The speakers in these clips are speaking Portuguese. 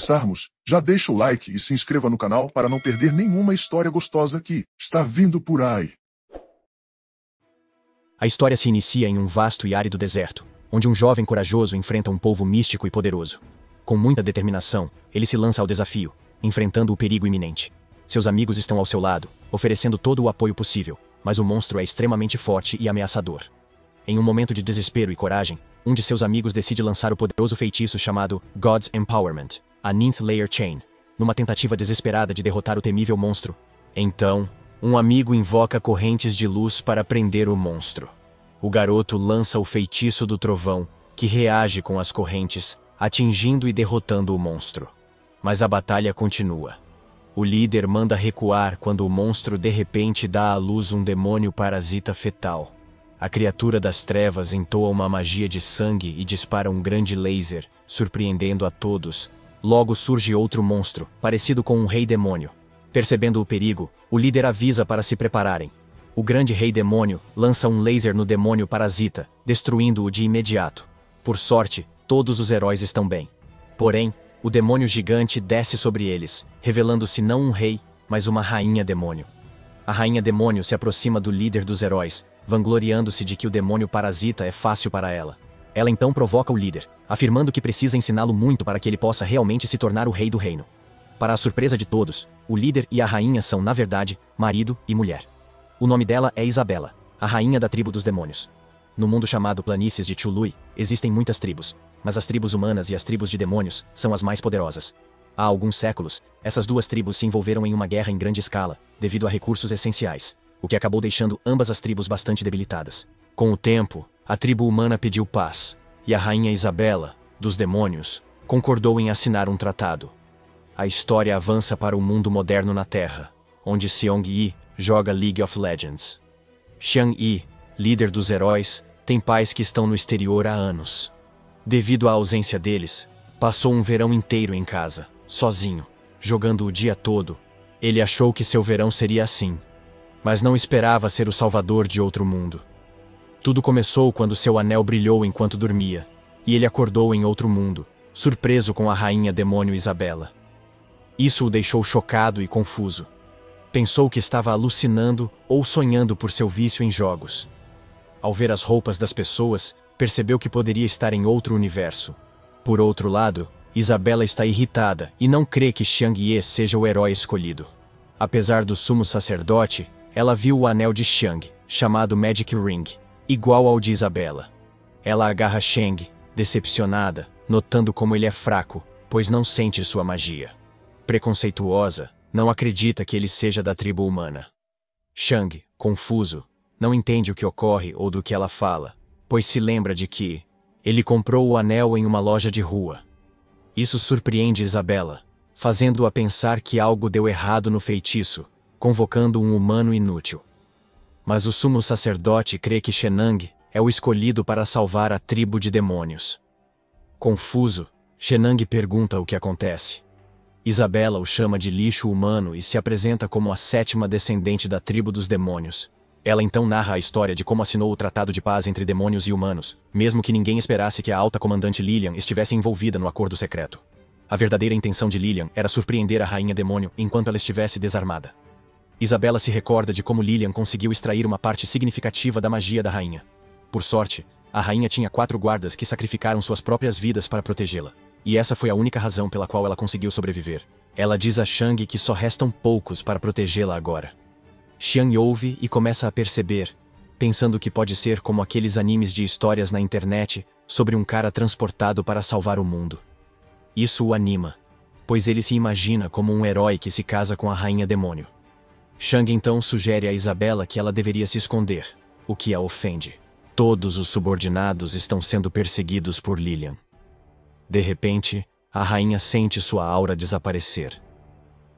começarmos, já deixa o like e se inscreva no canal para não perder nenhuma história gostosa que está vindo por aí. A história se inicia em um vasto e árido deserto, onde um jovem corajoso enfrenta um povo místico e poderoso. Com muita determinação, ele se lança ao desafio, enfrentando o perigo iminente. Seus amigos estão ao seu lado, oferecendo todo o apoio possível, mas o monstro é extremamente forte e ameaçador. Em um momento de desespero e coragem, um de seus amigos decide lançar o poderoso feitiço chamado God's Empowerment, a Ninth Layer Chain, numa tentativa desesperada de derrotar o temível monstro. Então, um amigo invoca correntes de luz para prender o monstro. O garoto lança o feitiço do trovão, que reage com as correntes, atingindo e derrotando o monstro. Mas a batalha continua. O líder manda recuar quando o monstro de repente dá à luz um demônio parasita fetal. A criatura das trevas entoa uma magia de sangue e dispara um grande laser, surpreendendo a todos. Logo surge outro monstro, parecido com um rei demônio. Percebendo o perigo, o líder avisa para se prepararem. O grande rei demônio lança um laser no demônio parasita, destruindo-o de imediato. Por sorte, todos os heróis estão bem. Porém, o demônio gigante desce sobre eles, revelando-se não um rei, mas uma rainha demônio. A rainha demônio se aproxima do líder dos heróis, vangloriando-se de que o demônio parasita é fácil para ela. Ela então provoca o líder, afirmando que precisa ensiná-lo muito para que ele possa realmente se tornar o rei do reino. Para a surpresa de todos, o líder e a rainha são, na verdade, marido e mulher. O nome dela é Isabela, a rainha da tribo dos demônios. No mundo chamado Planícies de Chului, existem muitas tribos, mas as tribos humanas e as tribos de demônios são as mais poderosas. Há alguns séculos, essas duas tribos se envolveram em uma guerra em grande escala, devido a recursos essenciais, o que acabou deixando ambas as tribos bastante debilitadas. Com o tempo, a tribo humana pediu paz, e a rainha Isabela, dos demônios, concordou em assinar um tratado. A história avança para o mundo moderno na Terra, onde Seong-yi joga League of Legends. Xiang-yi, líder dos heróis, tem pais que estão no exterior há anos. Devido à ausência deles, passou um verão inteiro em casa, sozinho, jogando o dia todo. Ele achou que seu verão seria assim, mas não esperava ser o salvador de outro mundo. Tudo começou quando seu anel brilhou enquanto dormia, e ele acordou em outro mundo, surpreso com a rainha demônio Isabela. Isso o deixou chocado e confuso. Pensou que estava alucinando ou sonhando por seu vício em jogos. Ao ver as roupas das pessoas, percebeu que poderia estar em outro universo. Por outro lado, Isabela está irritada e não crê que Xiang-yi seja o herói escolhido. Apesar do sumo sacerdote, ela viu o anel de Xiang, chamado Magic Ring, igual ao de Isabela. Ela agarra Shang, decepcionada, notando como ele é fraco, pois não sente sua magia. Preconceituosa, não acredita que ele seja da tribo humana. Shang, confuso, não entende o que ocorre ou do que ela fala, pois se lembra de que ele comprou o anel em uma loja de rua. Isso surpreende Isabela, fazendo-a pensar que algo deu errado no feitiço, convocando um humano inútil. Mas o sumo sacerdote crê que Shenang é o escolhido para salvar a tribo de demônios. Confuso, Shenang pergunta o que acontece. Isabela o chama de lixo humano e se apresenta como a 7ª descendente da tribo dos demônios. Ela então narra a história de como assinou o tratado de paz entre demônios e humanos, mesmo que ninguém esperasse que a alta comandante Lilian estivesse envolvida no acordo secreto. A verdadeira intenção de Lilian era surpreender a rainha demônio enquanto ela estivesse desarmada. Isabela se recorda de como Lilian conseguiu extrair uma parte significativa da magia da rainha. Por sorte, a rainha tinha 4 guardas que sacrificaram suas próprias vidas para protegê-la. E essa foi a única razão pela qual ela conseguiu sobreviver. Ela diz a Shang que só restam poucos para protegê-la agora. Xiang ouve e começa a perceber, pensando que pode ser como aqueles animes de histórias na internet sobre um cara transportado para salvar o mundo. Isso o anima, pois ele se imagina como um herói que se casa com a rainha demônio. Shang então sugere a Isabela que ela deveria se esconder, o que a ofende. Todos os subordinados estão sendo perseguidos por Lilian. De repente, a rainha sente sua aura desaparecer.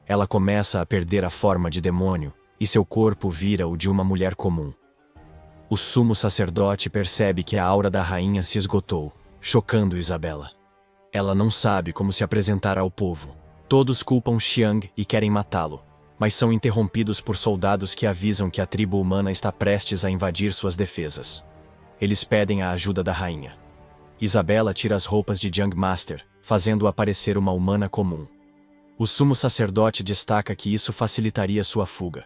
Ela começa a perder a forma de demônio, e seu corpo vira o de uma mulher comum. O sumo sacerdote percebe que a aura da rainha se esgotou, chocando Isabela. Ela não sabe como se apresentar ao povo. Todos culpam Xiang e querem matá-lo, mas são interrompidos por soldados que avisam que a tribo humana está prestes a invadir suas defesas. Eles pedem a ajuda da rainha. Isabela tira as roupas de Young Master, fazendo-a parecer uma humana comum. O sumo sacerdote destaca que isso facilitaria sua fuga.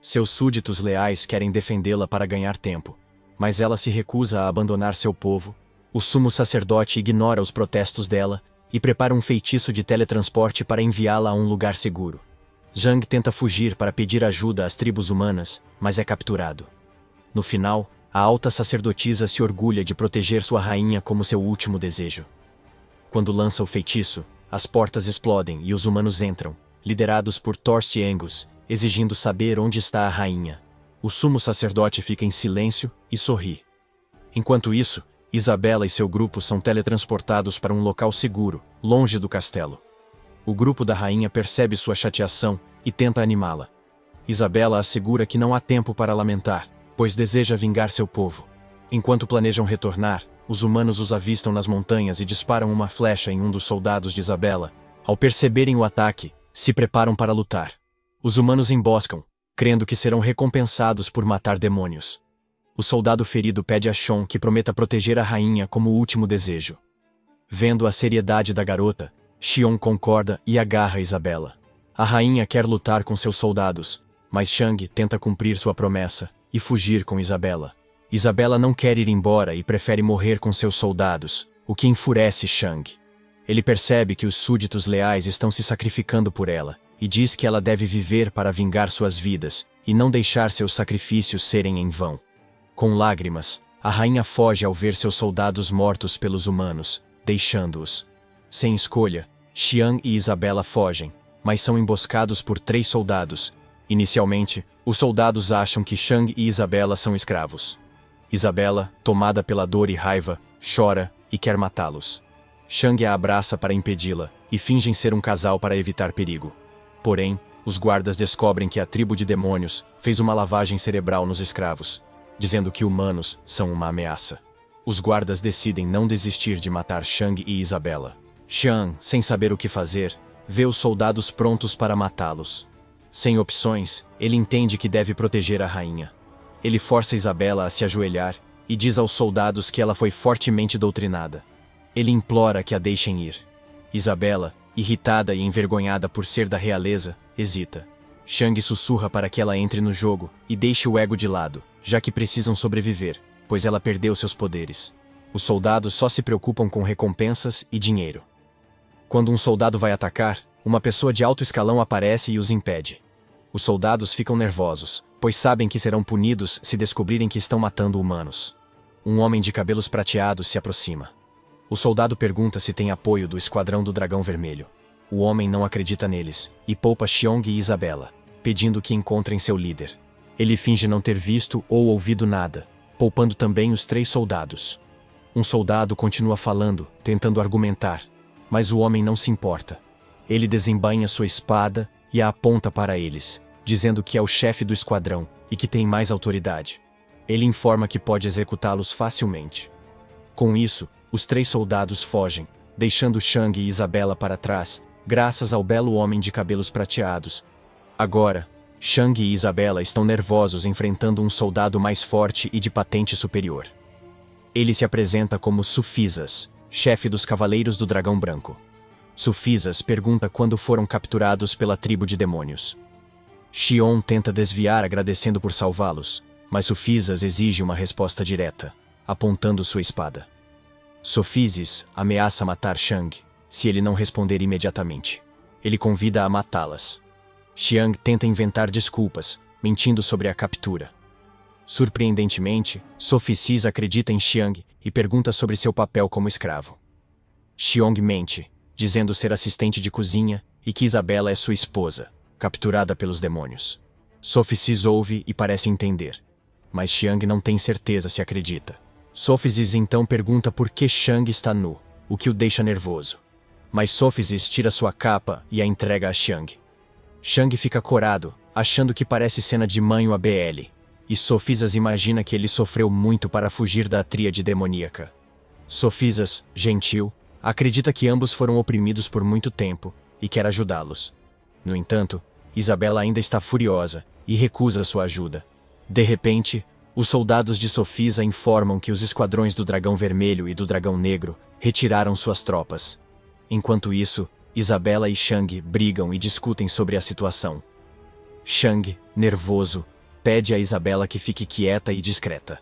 Seus súditos leais querem defendê-la para ganhar tempo, mas ela se recusa a abandonar seu povo. O sumo sacerdote ignora os protestos dela e prepara um feitiço de teletransporte para enviá-la a um lugar seguro. Zhang tenta fugir para pedir ajuda às tribos humanas, mas é capturado. No final, a alta sacerdotisa se orgulha de proteger sua rainha como seu último desejo. Quando lança o feitiço, as portas explodem e os humanos entram, liderados por Torst Angus, exigindo saber onde está a rainha. O sumo sacerdote fica em silêncio e sorri. Enquanto isso, Isabela e seu grupo são teletransportados para um local seguro, longe do castelo. O grupo da rainha percebe sua chateação e tenta animá-la. Isabela assegura que não há tempo para lamentar, pois deseja vingar seu povo. Enquanto planejam retornar, os humanos os avistam nas montanhas e disparam uma flecha em um dos soldados de Isabela. Ao perceberem o ataque, se preparam para lutar. Os humanos emboscam, crendo que serão recompensados por matar demônios. O soldado ferido pede a Shon que prometa proteger a rainha como último desejo. Vendo a seriedade da garota, Xion concorda e agarra Isabela. A rainha quer lutar com seus soldados, mas Shang tenta cumprir sua promessa e fugir com Isabela. Isabela não quer ir embora e prefere morrer com seus soldados, o que enfurece Shang. Ele percebe que os súditos leais estão se sacrificando por ela, e diz que ela deve viver para vingar suas vidas, e não deixar seus sacrifícios serem em vão. Com lágrimas, a rainha foge ao ver seus soldados mortos pelos humanos, deixando-os. Sem escolha, Xiang e Isabela fogem, mas são emboscados por 3 soldados. Inicialmente, os soldados acham que Shang e Isabela são escravos. Isabela, tomada pela dor e raiva, chora e quer matá-los. Shang a abraça para impedi-la, e fingem ser um casal para evitar perigo. Porém, os guardas descobrem que a tribo de demônios fez uma lavagem cerebral nos escravos, dizendo que humanos são uma ameaça. Os guardas decidem não desistir de matar Shang e Isabela. Xiang, sem saber o que fazer, vê os soldados prontos para matá-los. Sem opções, ele entende que deve proteger a rainha. Ele força Isabela a se ajoelhar e diz aos soldados que ela foi fortemente doutrinada. Ele implora que a deixem ir. Isabela, irritada e envergonhada por ser da realeza, hesita. Shang sussurra para que ela entre no jogo e deixe o ego de lado, já que precisam sobreviver, pois ela perdeu seus poderes. Os soldados só se preocupam com recompensas e dinheiro. Quando um soldado vai atacar, uma pessoa de alto escalão aparece e os impede. Os soldados ficam nervosos, pois sabem que serão punidos se descobrirem que estão matando humanos. Um homem de cabelos prateados se aproxima. O soldado pergunta se tem apoio do Esquadrão do Dragão Vermelho. O homem não acredita neles, e poupa Xiong e Isabela, pedindo que encontrem seu líder. Ele finge não ter visto ou ouvido nada, poupando também os 3 soldados. Um soldado continua falando, tentando argumentar, mas o homem não se importa. Ele desembainha sua espada e a aponta para eles, dizendo que é o chefe do esquadrão e que tem mais autoridade. Ele informa que pode executá-los facilmente. Com isso, os 3 soldados fogem, deixando Shang e Isabela para trás, graças ao belo homem de cabelos prateados. Agora, Shang e Isabela estão nervosos enfrentando um soldado mais forte e de patente superior. Ele se apresenta como Sufizas, chefe dos Cavaleiros do Dragão Branco. Sufizas pergunta quando foram capturados pela tribo de demônios. Xion tenta desviar agradecendo por salvá-los, mas Sufizas exige uma resposta direta, apontando sua espada. Sufizes ameaça matar Shang, se ele não responder imediatamente. Ele convida a matá-las. Xiang tenta inventar desculpas, mentindo sobre a captura. Surpreendentemente, Sufizes acredita em Xiang e pergunta sobre seu papel como escravo. Xiong mente, dizendo ser assistente de cozinha e que Isabela é sua esposa, capturada pelos demônios. Sufizes ouve e parece entender, mas Xiang não tem certeza se acredita. Sufizes então pergunta por que Shang está nu, o que o deixa nervoso. Mas Sufizes tira sua capa e a entrega a Xiang. Shang fica corado, achando que parece cena de Manho ABL, e Sufizes imagina que ele sofreu muito para fugir da tríade demoníaca. Sufizes, gentil, acredita que ambos foram oprimidos por muito tempo e quer ajudá-los. No entanto, Isabela ainda está furiosa e recusa sua ajuda. De repente, Os soldados de Sofisa informam que os esquadrões do Dragão Vermelho e do Dragão Negro retiraram suas tropas. Enquanto isso, Isabela e Shang brigam e discutem sobre a situação. Shang, nervoso, pede a Isabela que fique quieta e discreta.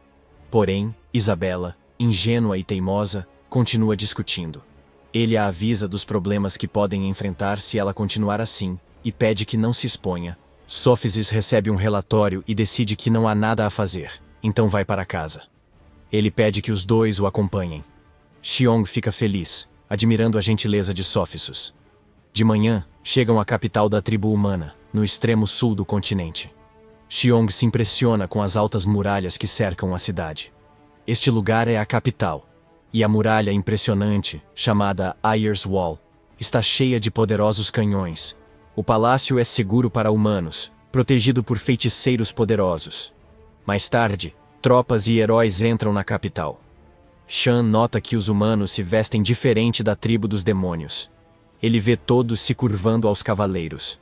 Porém, Isabela, ingênua e teimosa, continua discutindo. Ele a avisa dos problemas que podem enfrentar se ela continuar assim, e pede que não se exponha. Sófizes recebe um relatório e decide que não há nada a fazer, então vai para casa. Ele pede que os dois o acompanhem. Xiong fica feliz, admirando a gentileza de Sófisos. De manhã, chegam à capital da tribo humana, no extremo sul do continente. Xiong se impressiona com as altas muralhas que cercam a cidade. Este lugar é a capital, e a muralha impressionante, chamada Ayers Wall, está cheia de poderosos canhões. O palácio é seguro para humanos, protegido por feiticeiros poderosos. Mais tarde, tropas e heróis entram na capital. Shan nota que os humanos se vestem diferente da tribo dos demônios. Ele vê todos se curvando aos cavaleiros.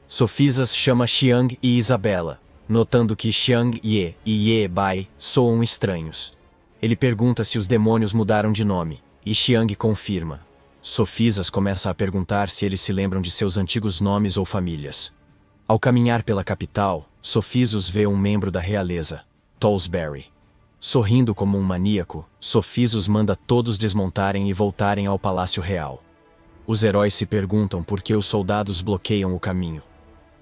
Sofisas chama Xiang e Isabela, notando que Xiang Ye e Ye Bai soam estranhos. Ele pergunta se os demônios mudaram de nome, e Xiang confirma. Sofisas começa a perguntar se eles se lembram de seus antigos nomes ou famílias. Ao caminhar pela capital, Sophisos vê um membro da realeza, Tollsbury. Sorrindo como um maníaco, Sophisos manda todos desmontarem e voltarem ao Palácio Real. Os heróis se perguntam por que os soldados bloqueiam o caminho.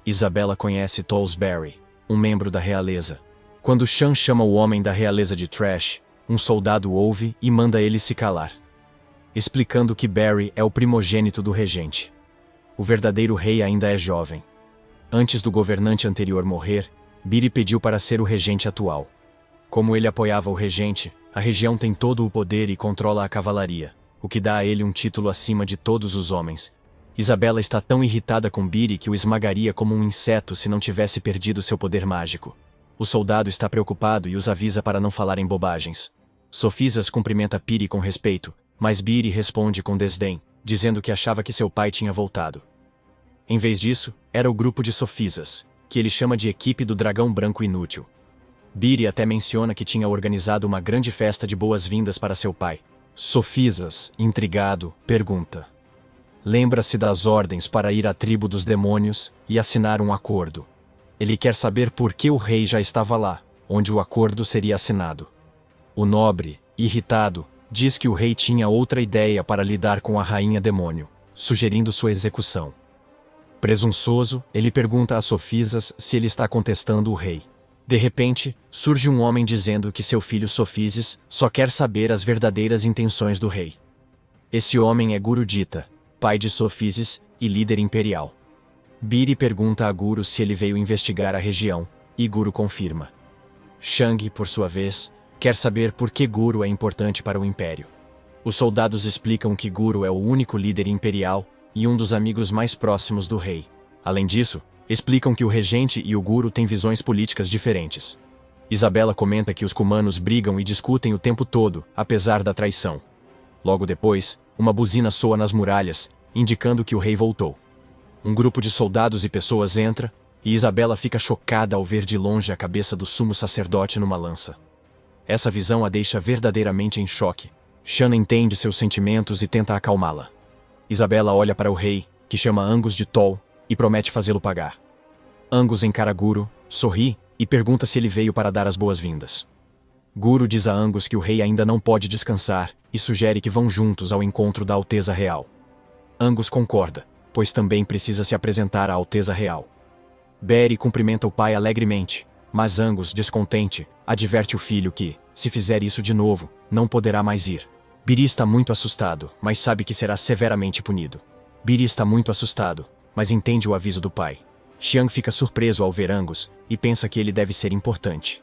Isabela conhece Tollsbury, um membro da realeza. Quando Shan chama o homem da realeza de Trash, um soldado ouve e manda ele se calar, explicando que Barry é o primogênito do regente. O verdadeiro rei ainda é jovem. Antes do governante anterior morrer, Biri pediu para ser o regente atual. Como ele apoiava o regente, a região tem todo o poder e controla a cavalaria, o que dá a ele um título acima de todos os homens. Isabela está tão irritada com Biri que o esmagaria como um inseto se não tivesse perdido seu poder mágico. O soldado está preocupado e os avisa para não falarem bobagens. Sofisas cumprimenta Biri com respeito, mas Biri responde com desdém, dizendo que achava que seu pai tinha voltado. Em vez disso, era o grupo de Sofisas, que ele chama de equipe do Dragão Branco Inútil. Biri até menciona que tinha organizado uma grande festa de boas-vindas para seu pai. Sofisas, intrigado, pergunta: lembra-se das ordens para ir à tribo dos demônios e assinar um acordo. Ele quer saber por que o rei já estava lá, onde o acordo seria assinado. O nobre, irritado, diz que o rei tinha outra ideia para lidar com a rainha demônio, sugerindo sua execução. Presunçoso, ele pergunta a Sofisas se ele está contestando o rei. De repente, surge um homem dizendo que seu filho Sofises só quer saber as verdadeiras intenções do rei. Esse homem é Gurudita, pai de Sofises e líder imperial. Biri pergunta a Guru se ele veio investigar a região, e Guru confirma. Shang, por sua vez, quer saber por que Guru é importante para o Império. Os soldados explicam que Guru é o único líder imperial e um dos amigos mais próximos do rei. Além disso, explicam que o regente e o Guru têm visões políticas diferentes. Isabela comenta que os cumanos brigam e discutem o tempo todo, apesar da traição. Logo depois, uma buzina soa nas muralhas, indicando que o rei voltou. Um grupo de soldados e pessoas entra, e Isabela fica chocada ao ver de longe a cabeça do sumo sacerdote numa lança. Essa visão a deixa verdadeiramente em choque. Shan entende seus sentimentos e tenta acalmá-la. Isabela olha para o rei, que chama Angus de Toll, e promete fazê-lo pagar. Angus encara Guru, sorri e pergunta se ele veio para dar as boas-vindas. Guru diz a Angus que o rei ainda não pode descansar e sugere que vão juntos ao encontro da Alteza Real. Angus concorda, pois também precisa se apresentar à Alteza Real. Beri cumprimenta o pai alegremente, mas Angus, descontente, adverte o filho que, se fizer isso de novo, não poderá mais ir. Biri está muito assustado, mas sabe que será severamente punido. Biri está muito assustado, mas entende o aviso do pai. Xiang fica surpreso ao ver Angus e pensa que ele deve ser importante.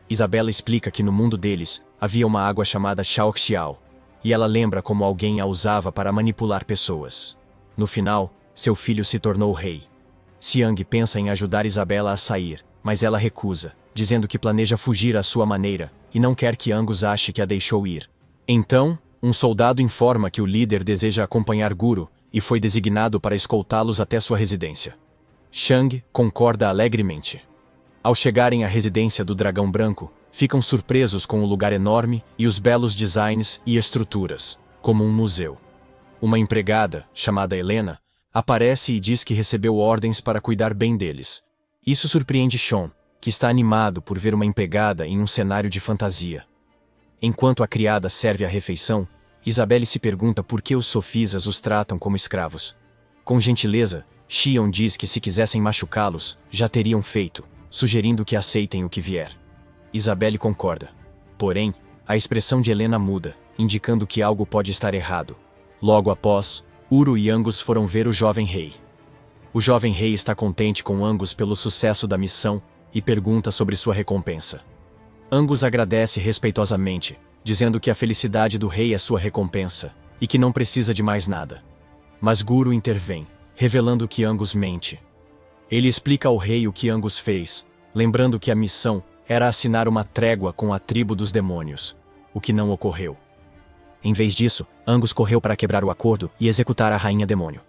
Isabela explica que no mundo deles havia uma água chamada Shaoxiao, e ela lembra como alguém a usava para manipular pessoas. No final, seu filho se tornou rei. Xiang pensa em ajudar Isabela a sair, mas ela recusa, dizendo que planeja fugir à sua maneira e não quer que Angus ache que a deixou ir. Então, um soldado informa que o líder deseja acompanhar Guru e foi designado para escoltá-los até sua residência. Shang concorda alegremente. Ao chegarem à residência do Dragão Branco, ficam surpresos com o lugar enorme e os belos designs e estruturas, como um museu. Uma empregada, chamada Helena, aparece e diz que recebeu ordens para cuidar bem deles. Isso surpreende Sean, que está animado por ver uma empregada em um cenário de fantasia. Enquanto a criada serve a refeição, Isabelle se pergunta por que os sofisas os tratam como escravos. Com gentileza, Xion diz que se quisessem machucá-los, já teriam feito, sugerindo que aceitem o que vier. Isabelle concorda. Porém, a expressão de Helena muda, indicando que algo pode estar errado. Logo após, Uro e Angus foram ver o jovem rei. O jovem rei está contente com Angus pelo sucesso da missão e pergunta sobre sua recompensa. Angus agradece respeitosamente, dizendo que a felicidade do rei é sua recompensa e que não precisa de mais nada. Mas Guru intervém, revelando que Angus mente. Ele explica ao rei o que Angus fez, lembrando que a missão era assinar uma trégua com a tribo dos demônios, o que não ocorreu. Em vez disso, Angus correu para quebrar o acordo e executar a rainha demônio.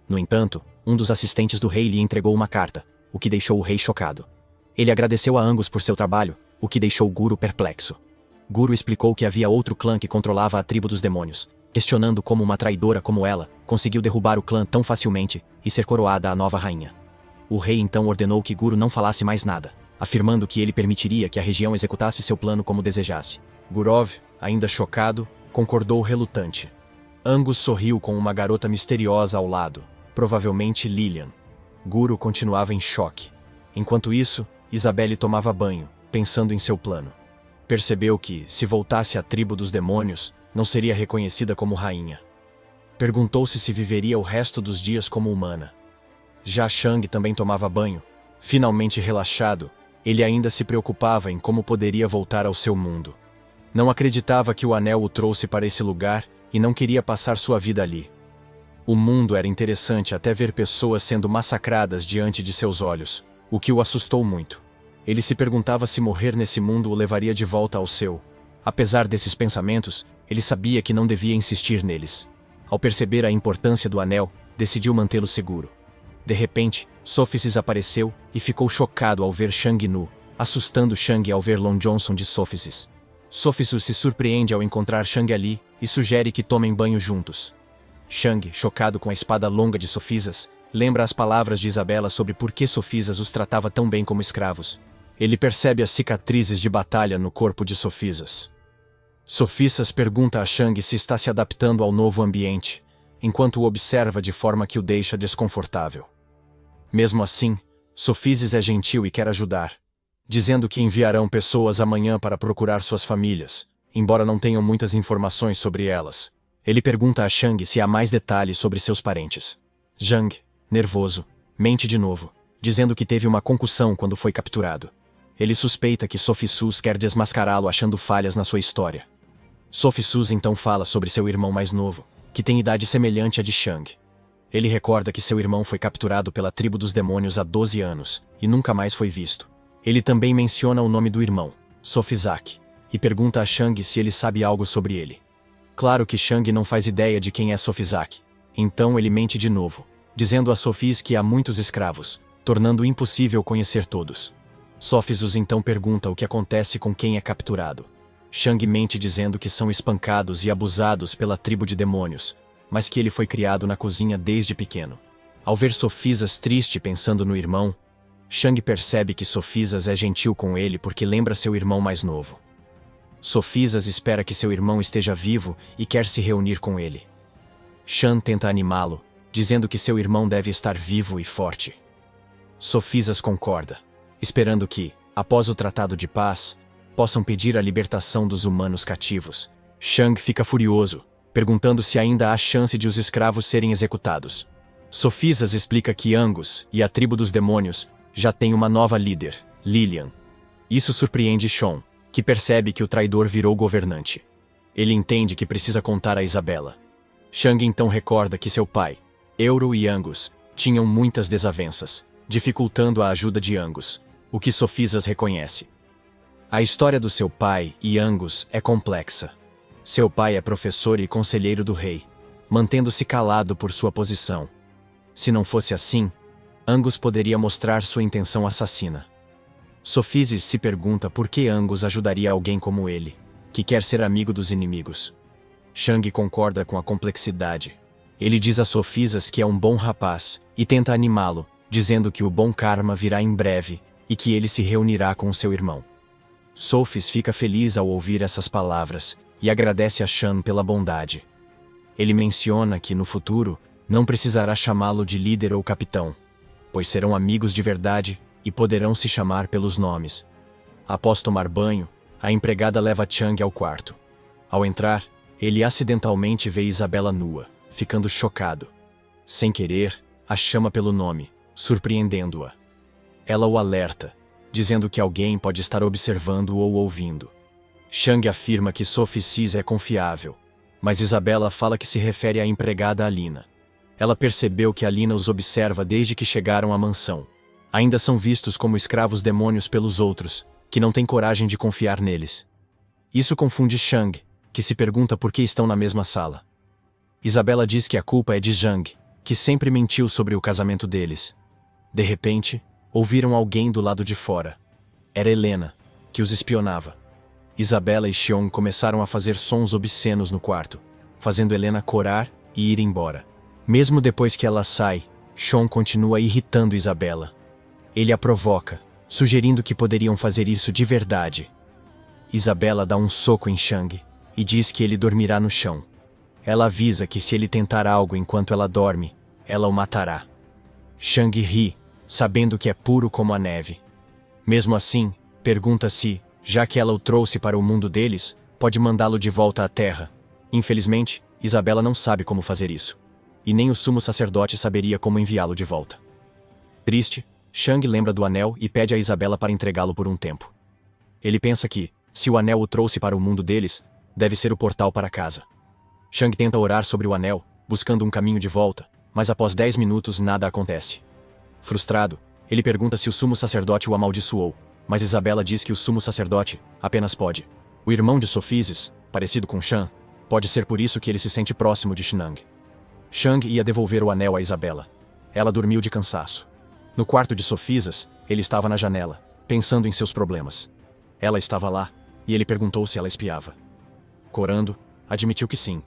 No entanto, um dos assistentes do rei lhe entregou uma carta, o que deixou o rei chocado. Ele agradeceu a Angus por seu trabalho, o que deixou Guru perplexo. Guru explicou que havia outro clã que controlava a tribo dos demônios, questionando como uma traidora como ela conseguiu derrubar o clã tão facilmente e ser coroada a nova rainha. O rei então ordenou que Guru não falasse mais nada, afirmando que ele permitiria que a região executasse seu plano como desejasse. Gurov, ainda chocado, concordou relutante. Angus sorriu com uma garota misteriosa ao lado, provavelmente Lilian. Guru continuava em choque. Enquanto isso, Isabelle tomava banho, pensando em seu plano. Percebeu que, se voltasse à tribo dos demônios, não seria reconhecida como rainha. Perguntou-se se viveria o resto dos dias como humana. Já Shang também tomava banho. Finalmente relaxado, ele ainda se preocupava em como poderia voltar ao seu mundo. Não acreditava que o anel o trouxe para esse lugar e não queria passar sua vida ali. O mundo era interessante até ver pessoas sendo massacradas diante de seus olhos, o que o assustou muito. Ele se perguntava se morrer nesse mundo o levaria de volta ao seu. Apesar desses pensamentos, ele sabia que não devia insistir neles. Ao perceber a importância do anel, decidiu mantê-lo seguro. De repente, Sophisis apareceu e ficou chocado ao ver Shang nu, assustando Shang ao ver Long Johnson de Sophisis. Sophisis se surpreende ao encontrar Shang ali e sugere que tomem banho juntos. Shang, chocado com a espada longa de Sophisas, lembra as palavras de Isabela sobre por que Sophisas os tratava tão bem como escravos. Ele percebe as cicatrizes de batalha no corpo de Sophisas. Sophisas pergunta a Shang se está se adaptando ao novo ambiente, enquanto o observa de forma que o deixa desconfortável. Mesmo assim, Sophisis é gentil e quer ajudar, dizendo que enviarão pessoas amanhã para procurar suas famílias, embora não tenham muitas informações sobre elas. Ele pergunta a Shang se há mais detalhes sobre seus parentes. Zhang, nervoso, mente de novo, dizendo que teve uma concussão quando foi capturado. Ele suspeita que Sophisus quer desmascará-lo achando falhas na sua história. Sophisus então fala sobre seu irmão mais novo, que tem idade semelhante à de Shang. Ele recorda que seu irmão foi capturado pela tribo dos demônios há 12 anos, e nunca mais foi visto. Ele também menciona o nome do irmão, Sophizak, e pergunta a Shang se ele sabe algo sobre ele. Claro que Shang não faz ideia de quem é Sophizak, então ele mente de novo, dizendo a Sophis que há muitos escravos, tornando impossível conhecer todos. Sophisus então pergunta o que acontece com quem é capturado. Shang mente dizendo que são espancados e abusados pela tribo de demônios, mas que ele foi criado na cozinha desde pequeno. Ao ver Sophisas triste pensando no irmão, Shang percebe que Sophisas é gentil com ele porque lembra seu irmão mais novo. Sophisas espera que seu irmão esteja vivo e quer se reunir com ele. Shan tenta animá-lo, dizendo que seu irmão deve estar vivo e forte. Sophisas concorda, esperando que, após o Tratado de Paz, possam pedir a libertação dos humanos cativos. Shang fica furioso, perguntando se ainda há chance de os escravos serem executados. Sophisas explica que Angus e a tribo dos demônios já têm uma nova líder, Lilian. Isso surpreende Sean, que percebe que o traidor virou governante. Ele entende que precisa contar a Isabela. Shang então recorda que seu pai, Euro e Angus, tinham muitas desavenças, dificultando a ajuda de Angus, o que Sophisas reconhece. A história do seu pai e Angus é complexa. Seu pai é professor e conselheiro do rei, mantendo-se calado por sua posição. Se não fosse assim, Angus poderia mostrar sua intenção assassina. Sofizes se pergunta por que Angus ajudaria alguém como ele, que quer ser amigo dos inimigos. Shang concorda com a complexidade. Ele diz a Sofizas que é um bom rapaz e tenta animá-lo, dizendo que o bom karma virá em breve e que ele se reunirá com seu irmão. Sophis fica feliz ao ouvir essas palavras e agradece a Shan pela bondade. Ele menciona que, no futuro, não precisará chamá-lo de líder ou capitão, pois serão amigos de verdade e poderão se chamar pelos nomes. Após tomar banho, a empregada leva Chang ao quarto. Ao entrar, ele acidentalmente vê Isabela nua, ficando chocado. Sem querer, a chama pelo nome, surpreendendo-a. Ela o alerta, dizendo que alguém pode estar observando ou ouvindo. Shang afirma que Sophis é confiável, mas Isabela fala que se refere à empregada Alina. Ela percebeu que Alina os observa desde que chegaram à mansão. Ainda são vistos como escravos demônios pelos outros, que não têm coragem de confiar neles. Isso confunde Shang, que se pergunta por que estão na mesma sala. Isabela diz que a culpa é de Zhang, que sempre mentiu sobre o casamento deles. De repente, ouviram alguém do lado de fora. Era Helena, que os espionava. Isabela e Xiong começaram a fazer sons obscenos no quarto, fazendo Helena corar e ir embora. Mesmo depois que ela sai, Xiong continua irritando Isabela. Ele a provoca, sugerindo que poderiam fazer isso de verdade. Isabela dá um soco em Shang e diz que ele dormirá no chão. Ela avisa que se ele tentar algo enquanto ela dorme, ela o matará. Shang ri, sabendo que é puro como a neve. Mesmo assim, pergunta se, já que ela o trouxe para o mundo deles, pode mandá-lo de volta à Terra. Infelizmente, Isabela não sabe como fazer isso. E nem o sumo sacerdote saberia como enviá-lo de volta. Triste, Shang lembra do anel e pede a Isabela para entregá-lo por um tempo. Ele pensa que, se o anel o trouxe para o mundo deles, deve ser o portal para casa. Shang tenta orar sobre o anel, buscando um caminho de volta, mas após 10 minutos nada acontece. Frustrado, ele pergunta se o sumo sacerdote o amaldiçoou, mas Isabela diz que o sumo sacerdote apenas pode. O irmão de Sophizes, parecido com Shan, pode ser por isso que ele se sente próximo de Shinang. Shang ia devolver o anel a Isabela. Ela dormiu de cansaço. No quarto de Sophizes, ele estava na janela, pensando em seus problemas. Ela estava lá, e ele perguntou se ela espiava. Corando, admitiu que sim,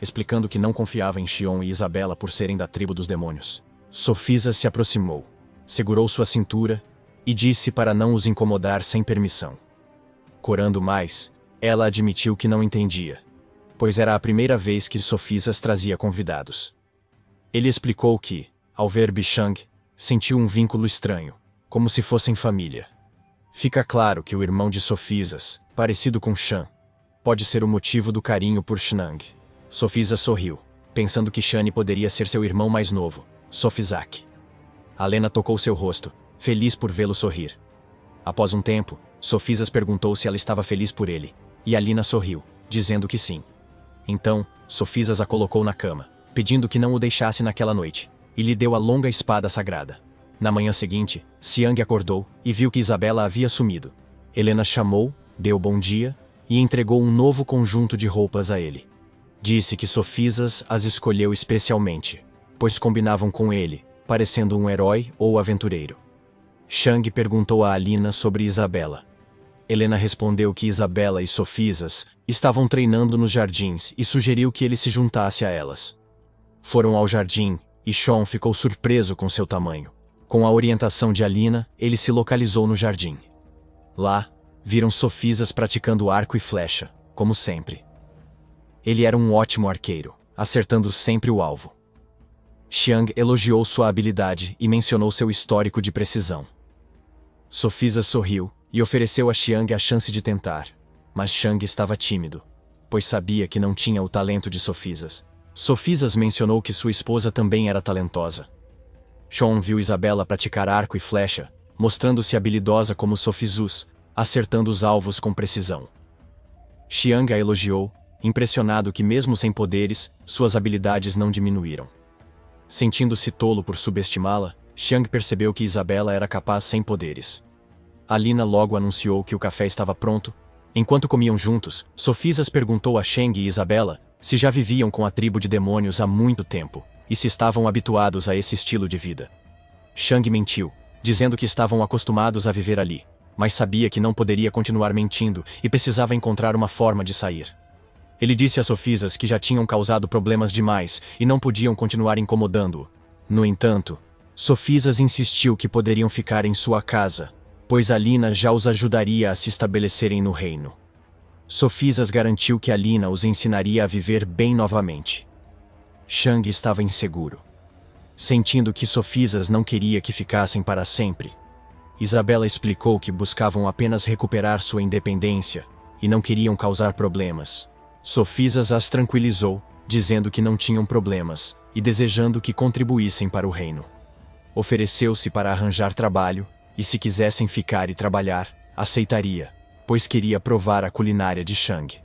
explicando que não confiava em Xion e Isabela por serem da tribo dos demônios. Sophizes se aproximou, segurou sua cintura e disse para não os incomodar sem permissão. Corando mais, ela admitiu que não entendia, pois era a primeira vez que Sophizes trazia convidados. Ele explicou que, ao ver Bishang, sentiu um vínculo estranho, como se fossem família. Fica claro que o irmão de Sophizes, parecido com Shan, pode ser o motivo do carinho por Shinang. Sophizes sorriu, pensando que Shani poderia ser seu irmão mais novo, Sophizak. Alena tocou seu rosto, feliz por vê-lo sorrir. Após um tempo, Sophizes perguntou se ela estava feliz por ele, e Alina sorriu, dizendo que sim. Então, Sophizes a colocou na cama, pedindo que não o deixasse naquela noite, e lhe deu a longa espada sagrada. Na manhã seguinte, Xiang acordou e viu que Isabela havia sumido. Helena chamou, deu bom dia e entregou um novo conjunto de roupas a ele. Disse que Sophizes as escolheu especialmente, pois combinavam com ele, parecendo um herói ou aventureiro. Shang perguntou a Alina sobre Isabela. Helena respondeu que Isabela e Sophizes estavam treinando nos jardins e sugeriu que ele se juntasse a elas. Foram ao jardim e Sean ficou surpreso com seu tamanho. Com a orientação de Alina, ele se localizou no jardim. Lá, viram Sophizes praticando arco e flecha, como sempre. Ele era um ótimo arqueiro, acertando sempre o alvo. Xiang elogiou sua habilidade e mencionou seu histórico de precisão. Sophizes sorriu e ofereceu a Xiang a chance de tentar, mas Xiang estava tímido, pois sabia que não tinha o talento de Sophizes. Sophizes mencionou que sua esposa também era talentosa. Sean viu Isabela praticar arco e flecha, mostrando-se habilidosa como Sophizes, acertando os alvos com precisão. Xiang a elogiou, impressionado que mesmo sem poderes, suas habilidades não diminuíram. Sentindo-se tolo por subestimá-la, Xiang percebeu que Isabela era capaz sem poderes. Alina logo anunciou que o café estava pronto. Enquanto comiam juntos, Sophizes perguntou a Shang e Isabela se já viviam com a tribo de demônios há muito tempo, e se estavam habituados a esse estilo de vida. Shang mentiu, dizendo que estavam acostumados a viver ali, mas sabia que não poderia continuar mentindo e precisava encontrar uma forma de sair. Ele disse a Sofisas que já tinham causado problemas demais e não podiam continuar incomodando-o. No entanto, Sofisas insistiu que poderiam ficar em sua casa, pois Alina já os ajudaria a se estabelecerem no reino. Sofisas garantiu que Alina os ensinaria a viver bem novamente. Shang estava inseguro, sentindo que Sofisas não queria que ficassem para sempre. Isabela explicou que buscavam apenas recuperar sua independência e não queriam causar problemas. Sofisas as tranquilizou, dizendo que não tinham problemas e desejando que contribuíssem para o reino. Ofereceu-se para arranjar trabalho e, se quisessem ficar e trabalhar, aceitaria, pois queria provar a culinária de Shang.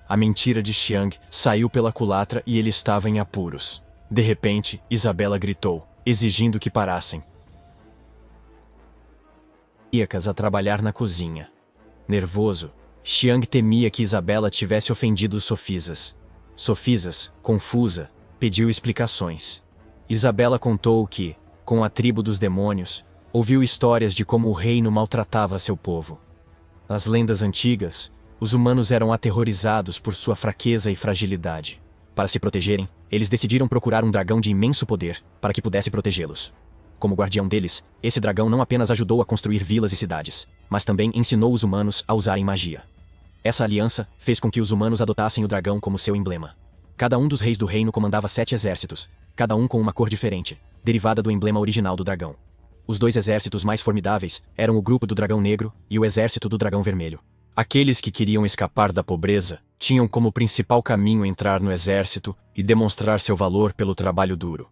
A mentira de Xiang saiu pela culatra e ele estava em apuros. De repente, Isabela gritou, exigindo que parassem. A trabalhar na cozinha. Nervoso, Xiang temia que Isabela tivesse ofendido Sofisas. Sofisas, confusa, pediu explicações. Isabela contou que, com a tribo dos demônios, ouviu histórias de como o reino maltratava seu povo. Nas lendas antigas, os humanos eram aterrorizados por sua fraqueza e fragilidade. Para se protegerem, eles decidiram procurar um dragão de imenso poder, para que pudesse protegê-los. Como guardião deles, esse dragão não apenas ajudou a construir vilas e cidades, mas também ensinou os humanos a usarem magia. Essa aliança fez com que os humanos adotassem o dragão como seu emblema. Cada um dos reis do reino comandava 7 exércitos, cada um com uma cor diferente, derivada do emblema original do dragão. Os 2 exércitos mais formidáveis eram o grupo do dragão negro e o exército do dragão vermelho. Aqueles que queriam escapar da pobreza tinham como principal caminho entrar no exército e demonstrar seu valor pelo trabalho duro.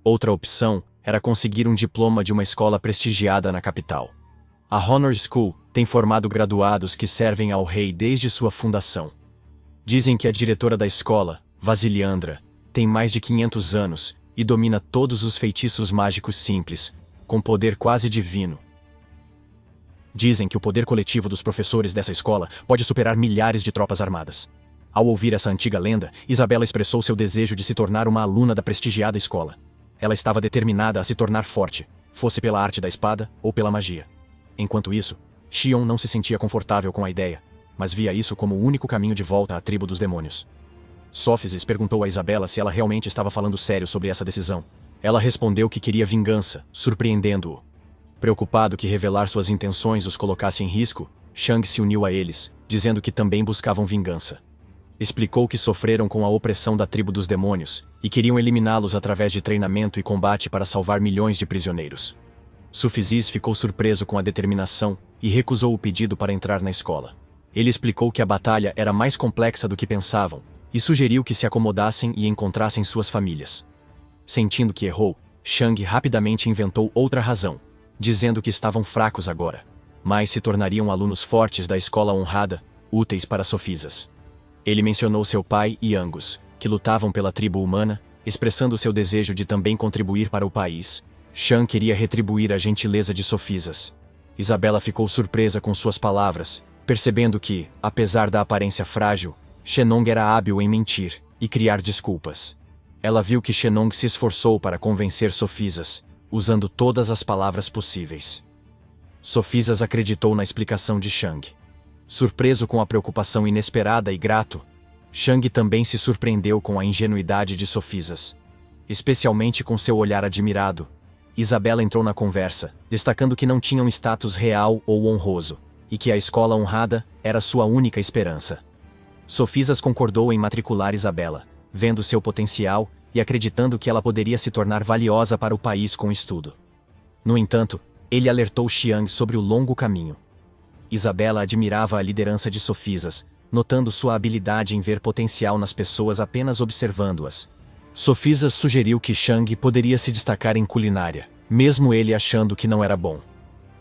Outra opção era conseguir um diploma de uma escola prestigiada na capital. A Honor School tem formado graduados que servem ao rei desde sua fundação. Dizem que a diretora da escola, Vasiliandra, tem mais de 500 anos e domina todos os feitiços mágicos simples, com poder quase divino. Dizem que o poder coletivo dos professores dessa escola pode superar milhares de tropas armadas. Ao ouvir essa antiga lenda, Isabela expressou seu desejo de se tornar uma aluna da prestigiada escola. Ela estava determinada a se tornar forte, fosse pela arte da espada ou pela magia. Enquanto isso, Xion não se sentia confortável com a ideia, mas via isso como o único caminho de volta à tribo dos demônios. Sófises perguntou a Isabela se ela realmente estava falando sério sobre essa decisão. Ela respondeu que queria vingança, surpreendendo-o. Preocupado que revelar suas intenções os colocasse em risco, Shang se uniu a eles, dizendo que também buscavam vingança. Explicou que sofreram com a opressão da tribo dos demônios e queriam eliminá-los através de treinamento e combate para salvar milhões de prisioneiros. Sufizis ficou surpreso com a determinação e recusou o pedido para entrar na escola. Ele explicou que a batalha era mais complexa do que pensavam e sugeriu que se acomodassem e encontrassem suas famílias. Sentindo que errou, Shang rapidamente inventou outra razão, dizendo que estavam fracos agora, mas se tornariam alunos fortes da escola honrada, úteis para Sofisas. Ele mencionou seu pai e Angus, que lutavam pela tribo humana, expressando seu desejo de também contribuir para o país. Shang queria retribuir a gentileza de Sofisas. Isabela ficou surpresa com suas palavras, percebendo que, apesar da aparência frágil, Shenong era hábil em mentir e criar desculpas. Ela viu que Shenong se esforçou para convencer Sofisas, usando todas as palavras possíveis. Sofisas acreditou na explicação de Shang. Surpreso com a preocupação inesperada e grato, Shang também se surpreendeu com a ingenuidade de Sofisas. Especialmente com seu olhar admirado, Isabela entrou na conversa, destacando que não tinham status real ou honroso, e que a escola honrada era sua única esperança. Sofisas concordou em matricular Isabela, vendo seu potencial e acreditando que ela poderia se tornar valiosa para o país com estudo. No entanto, ele alertou Xiang sobre o longo caminho. Isabela admirava a liderança de Sofisas, notando sua habilidade em ver potencial nas pessoas apenas observando-as. Sofisas sugeriu que Shang poderia se destacar em culinária, mesmo ele achando que não era bom.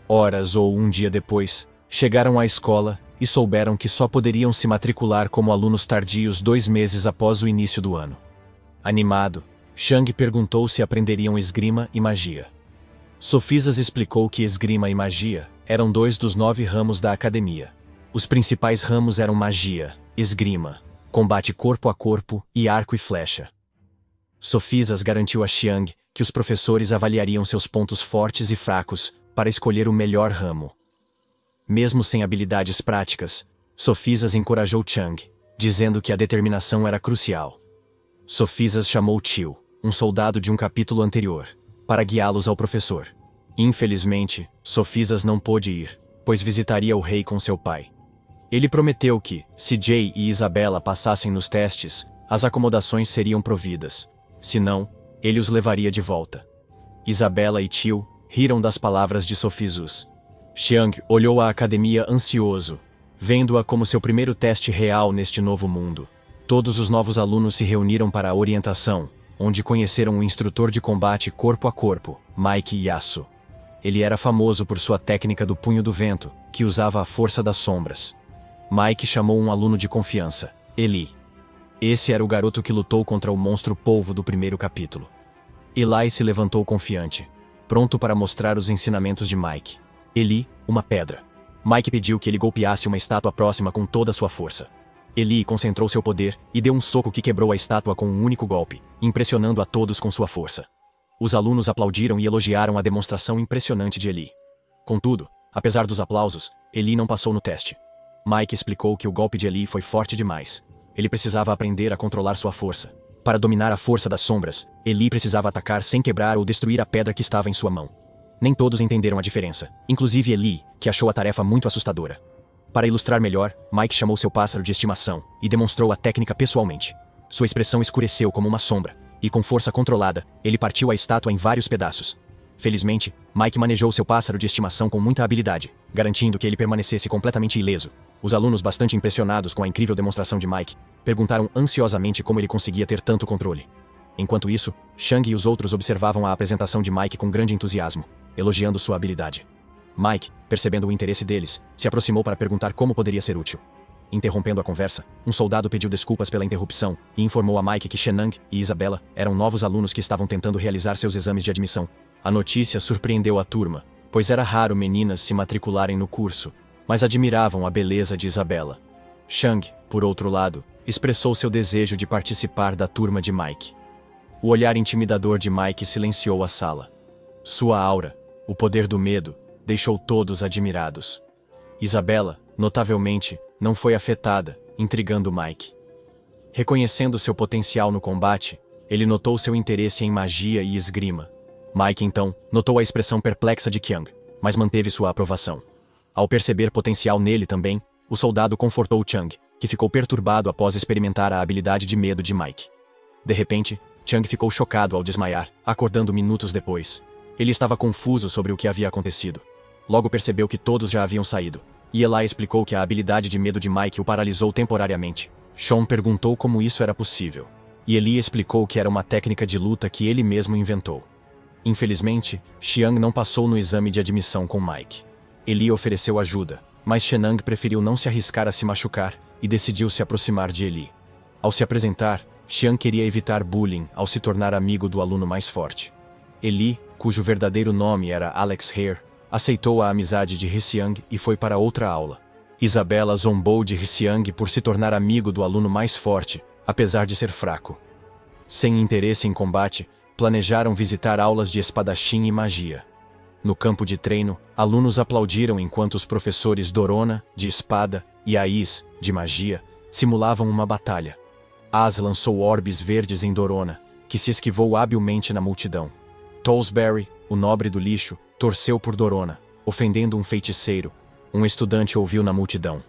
Horas ou um dia depois, chegaram à escola e souberam que só poderiam se matricular como alunos tardios 2 meses após o início do ano. Animado, Shang perguntou se aprenderiam esgrima e magia. Sofisas explicou que esgrima e magia eram 2 dos 9 ramos da academia. Os principais ramos eram magia, esgrima, combate corpo a corpo e arco e flecha. Sofisas garantiu a Xiang que os professores avaliariam seus pontos fortes e fracos para escolher o melhor ramo. Mesmo sem habilidades práticas, Sofisas encorajou Chang, dizendo que a determinação era crucial. Sofisas chamou Tio, um soldado de um capítulo anterior, para guiá-los ao professor. Infelizmente, Sofisas não pôde ir, pois visitaria o rei com seu pai. Ele prometeu que, se Jay e Isabela passassem nos testes, as acomodações seriam providas. Se não, ele os levaria de volta. Isabela e Tio riram das palavras de Sofisas. Xiang olhou a academia ansioso, vendo-a como seu primeiro teste real neste novo mundo. Todos os novos alunos se reuniram para a orientação, onde conheceram o instrutor de combate corpo a corpo, Mike Yasu. Ele era famoso por sua técnica do punho do vento, que usava a força das sombras. Mike chamou um aluno de confiança, Eli. Esse era o garoto que lutou contra o monstro polvo do primeiro capítulo. Eli se levantou confiante, pronto para mostrar os ensinamentos de Mike. Eli, uma pedra. Mike pediu que ele golpeasse uma estátua próxima com toda a sua força. Eli concentrou seu poder e deu um soco que quebrou a estátua com um único golpe, impressionando a todos com sua força. Os alunos aplaudiram e elogiaram a demonstração impressionante de Eli. Contudo, apesar dos aplausos, Eli não passou no teste. Mike explicou que o golpe de Eli foi forte demais. Ele precisava aprender a controlar sua força. Para dominar a força das sombras, Eli precisava atacar sem quebrar ou destruir a pedra que estava em sua mão. Nem todos entenderam a diferença, inclusive Eli, que achou a tarefa muito assustadora. Para ilustrar melhor, Mike chamou seu pássaro de estimação e demonstrou a técnica pessoalmente. Sua expressão escureceu como uma sombra, e com força controlada, ele partiu a estátua em vários pedaços. Felizmente, Mike manejou seu pássaro de estimação com muita habilidade, garantindo que ele permanecesse completamente ileso. Os alunos, bastante impressionados com a incrível demonstração de Mike, perguntaram ansiosamente como ele conseguia ter tanto controle. Enquanto isso, Xiang e os outros observavam a apresentação de Mike com grande entusiasmo, elogiando sua habilidade. Mike, percebendo o interesse deles, se aproximou para perguntar como poderia ser útil. Interrompendo a conversa, um soldado pediu desculpas pela interrupção e informou a Mike que Shenang e Isabela eram novos alunos que estavam tentando realizar seus exames de admissão. A notícia surpreendeu a turma, pois era raro meninas se matricularem no curso, mas admiravam a beleza de Isabela. Xiang, por outro lado, expressou seu desejo de participar da turma de Mike. O olhar intimidador de Mike silenciou a sala. Sua aura, o poder do medo, deixou todos admirados. Isabela, notavelmente, não foi afetada, intrigando Mike. Reconhecendo seu potencial no combate, ele notou seu interesse em magia e esgrima. Mike, então, notou a expressão perplexa de Qiang, mas manteve sua aprovação. Ao perceber potencial nele também, o soldado confortou Chang, que ficou perturbado após experimentar a habilidade de medo de Mike. De repente, Chang ficou chocado ao desmaiar, acordando minutos depois. Ele estava confuso sobre o que havia acontecido. Logo percebeu que todos já haviam saído, e Eli explicou que a habilidade de medo de Mike o paralisou temporariamente. Sean perguntou como isso era possível, e Eli explicou que era uma técnica de luta que ele mesmo inventou. Infelizmente, Xiang não passou no exame de admissão com Mike. Eli ofereceu ajuda, mas Shenang preferiu não se arriscar a se machucar e decidiu se aproximar de Eli. Ao se apresentar, Xiang queria evitar bullying ao se tornar amigo do aluno mais forte. Eli, cujo verdadeiro nome era Alex Hare, aceitou a amizade de Xiang e foi para outra aula. Isabela zombou de Xiang por se tornar amigo do aluno mais forte, apesar de ser fraco. Sem interesse em combate, planejaram visitar aulas de espadachim e magia. No campo de treino, alunos aplaudiram enquanto os professores Dorona, de espada, e Ais, de magia, simulavam uma batalha. As lançou orbes verdes em Dorona, que se esquivou habilmente na multidão. Tollsbury, o nobre do lixo, torceu por Dorona, ofendendo um feiticeiro. Um estudante ouviu na multidão.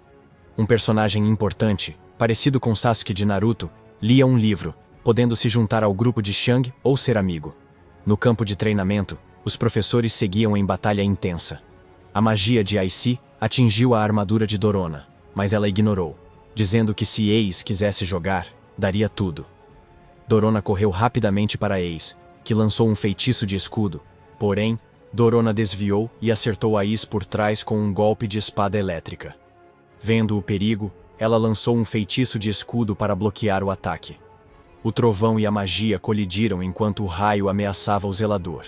Um personagem importante, parecido com Sasuke de Naruto, lia um livro, podendo se juntar ao grupo de Xiang ou ser amigo. No campo de treinamento, os professores seguiam em batalha intensa. A magia de Aici atingiu a armadura de Dorona, mas ela ignorou, dizendo que se Ace quisesse jogar, daria tudo. Dorona correu rapidamente para Ace, que lançou um feitiço de escudo, porém, Dorona desviou e acertou Ace por trás com um golpe de espada elétrica. Vendo o perigo, ela lançou um feitiço de escudo para bloquear o ataque. O trovão e a magia colidiram enquanto o raio ameaçava o zelador.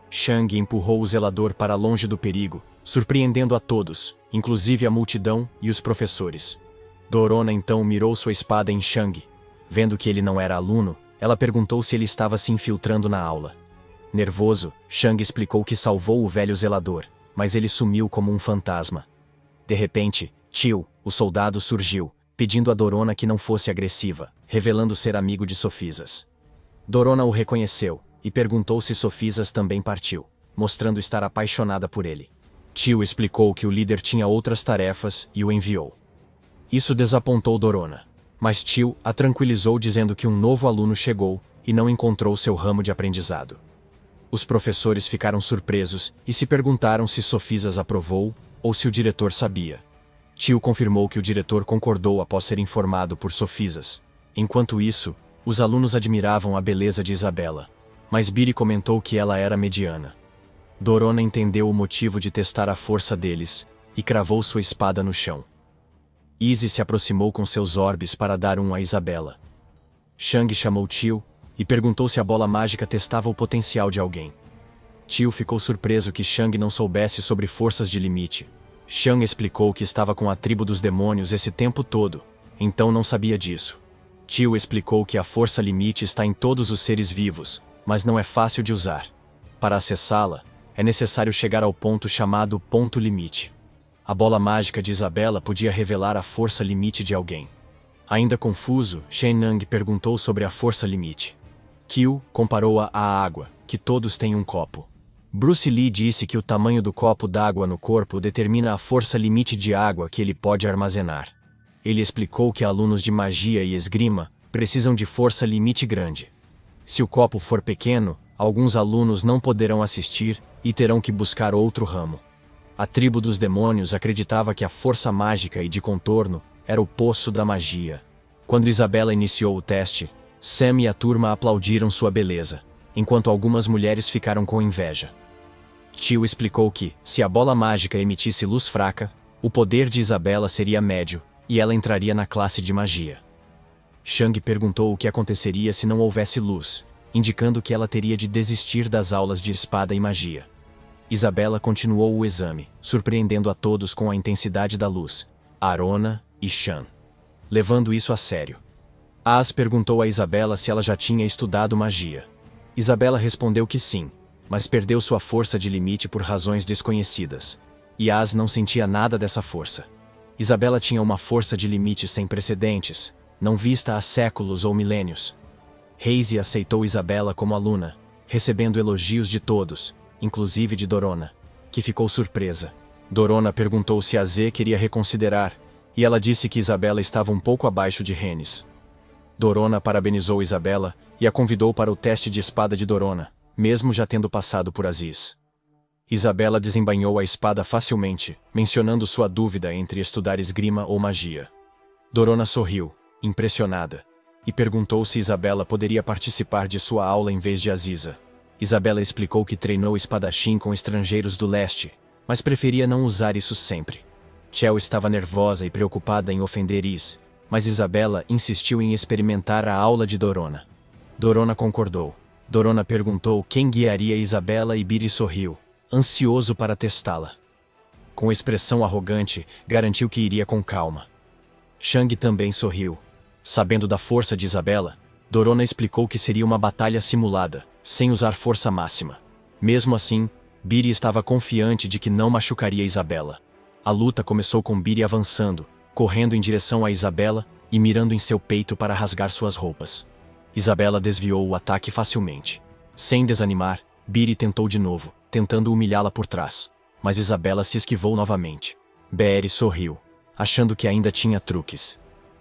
Xiang empurrou o zelador para longe do perigo, surpreendendo a todos, inclusive a multidão e os professores. Dorona então mirou sua espada em Xiang. Vendo que ele não era aluno, ela perguntou se ele estava se infiltrando na aula. Nervoso, Xiang explicou que salvou o velho zelador, mas ele sumiu como um fantasma. De repente, Tio, o soldado, surgiu, pedindo a Dorona que não fosse agressiva, revelando ser amigo de Sofisas. Dorona o reconheceu, e perguntou se Sofisas também partiu, mostrando estar apaixonada por ele. Tio explicou que o líder tinha outras tarefas e o enviou. Isso desapontou Dorona, mas Tio a tranquilizou dizendo que um novo aluno chegou e não encontrou seu ramo de aprendizado. Os professores ficaram surpresos e se perguntaram se Sofisas aprovou ou se o diretor sabia. Tio confirmou que o diretor concordou após ser informado por Sofisas. Enquanto isso, os alunos admiravam a beleza de Isabela, mas Biri comentou que ela era mediana. Dorona entendeu o motivo de testar a força deles e cravou sua espada no chão. Izzy se aproximou com seus orbes para dar um a Isabela. Shang chamou Tio e perguntou se a bola mágica testava o potencial de alguém. Tio ficou surpreso que Shang não soubesse sobre forças de limite. Shang explicou que estava com a tribo dos demônios esse tempo todo, então não sabia disso. Tio explicou que a força limite está em todos os seres vivos, mas não é fácil de usar. Para acessá-la, é necessário chegar ao ponto chamado ponto limite. A bola mágica de Isabela podia revelar a força limite de alguém. Ainda confuso, Shenang perguntou sobre a força limite. Kyu comparou-a à água, que todos têm um copo. Bruce Lee disse que o tamanho do copo d'água no corpo determina a força limite de água que ele pode armazenar. Ele explicou que alunos de magia e esgrima precisam de força limite grande. Se o copo for pequeno, alguns alunos não poderão assistir e terão que buscar outro ramo. A tribo dos demônios acreditava que a força mágica e de contorno era o poço da magia. Quando Isabela iniciou o teste, Sam e a turma aplaudiram sua beleza, enquanto algumas mulheres ficaram com inveja. Tio explicou que, se a bola mágica emitisse luz fraca, o poder de Isabela seria médio, e ela entraria na classe de magia. Shang perguntou o que aconteceria se não houvesse luz, indicando que ela teria de desistir das aulas de espada e magia. Isabela continuou o exame, surpreendendo a todos com a intensidade da luz, Arona e Shan. Levando isso a sério. Az perguntou a Isabela se ela já tinha estudado magia. Isabela respondeu que sim, mas perdeu sua força de limite por razões desconhecidas. E Az não sentia nada dessa força. Isabela tinha uma força de limite sem precedentes, não vista há séculos ou milênios. Reise aceitou Isabela como aluna, recebendo elogios de todos, inclusive de Dorona, que ficou surpresa. Dorona perguntou se Az queria reconsiderar, e ela disse que Isabela estava um pouco abaixo de Renes. Dorona parabenizou Isabela e a convidou para o teste de espada de Dorona, mesmo já tendo passado por Aziz. Isabela desembainhou a espada facilmente, mencionando sua dúvida entre estudar esgrima ou magia. Dorona sorriu, impressionada, e perguntou se Isabela poderia participar de sua aula em vez de Aziza. Isabela explicou que treinou espadachim com estrangeiros do leste, mas preferia não usar isso sempre. Chel estava nervosa e preocupada em ofender Is, mas Isabela insistiu em experimentar a aula de Dorona. Dorona concordou. Dorona perguntou quem guiaria Isabela e Biri sorriu, ansioso para testá-la. Com expressão arrogante, garantiu que iria com calma. Shang também sorriu. Sabendo da força de Isabela, Dorona explicou que seria uma batalha simulada, sem usar força máxima. Mesmo assim, Biri estava confiante de que não machucaria Isabela. A luta começou com Biri avançando, correndo em direção a Isabela e mirando em seu peito para rasgar suas roupas. Isabela desviou o ataque facilmente. Sem desanimar, Biri tentou de novo, tentando humilhá-la por trás, mas Isabela se esquivou novamente. Beri sorriu, achando que ainda tinha truques.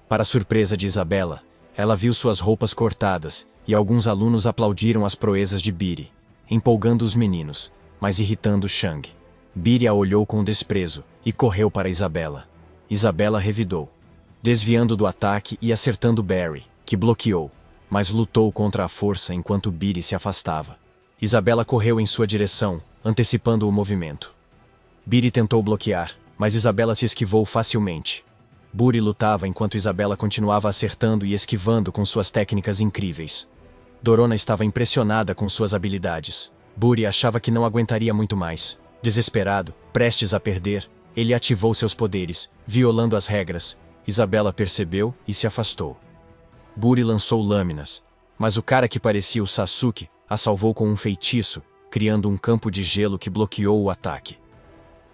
Para surpresa de Isabela, ela viu suas roupas cortadas, e alguns alunos aplaudiram as proezas de Biri, empolgando os meninos, mas irritando Shang. Biri a olhou com desprezo, e correu para Isabela. Isabela revidou, desviando do ataque e acertando Beri, que bloqueou, mas lutou contra a força enquanto Biri se afastava. Isabela correu em sua direção, antecipando o movimento. Biri tentou bloquear, mas Isabela se esquivou facilmente. Buri lutava enquanto Isabela continuava acertando e esquivando com suas técnicas incríveis. Dorona estava impressionada com suas habilidades. Buri achava que não aguentaria muito mais. Desesperado, prestes a perder, ele ativou seus poderes, violando as regras. Isabela percebeu e se afastou. Buri lançou lâminas, mas o cara que parecia o Sasuke a salvou com um feitiço, criando um campo de gelo que bloqueou o ataque.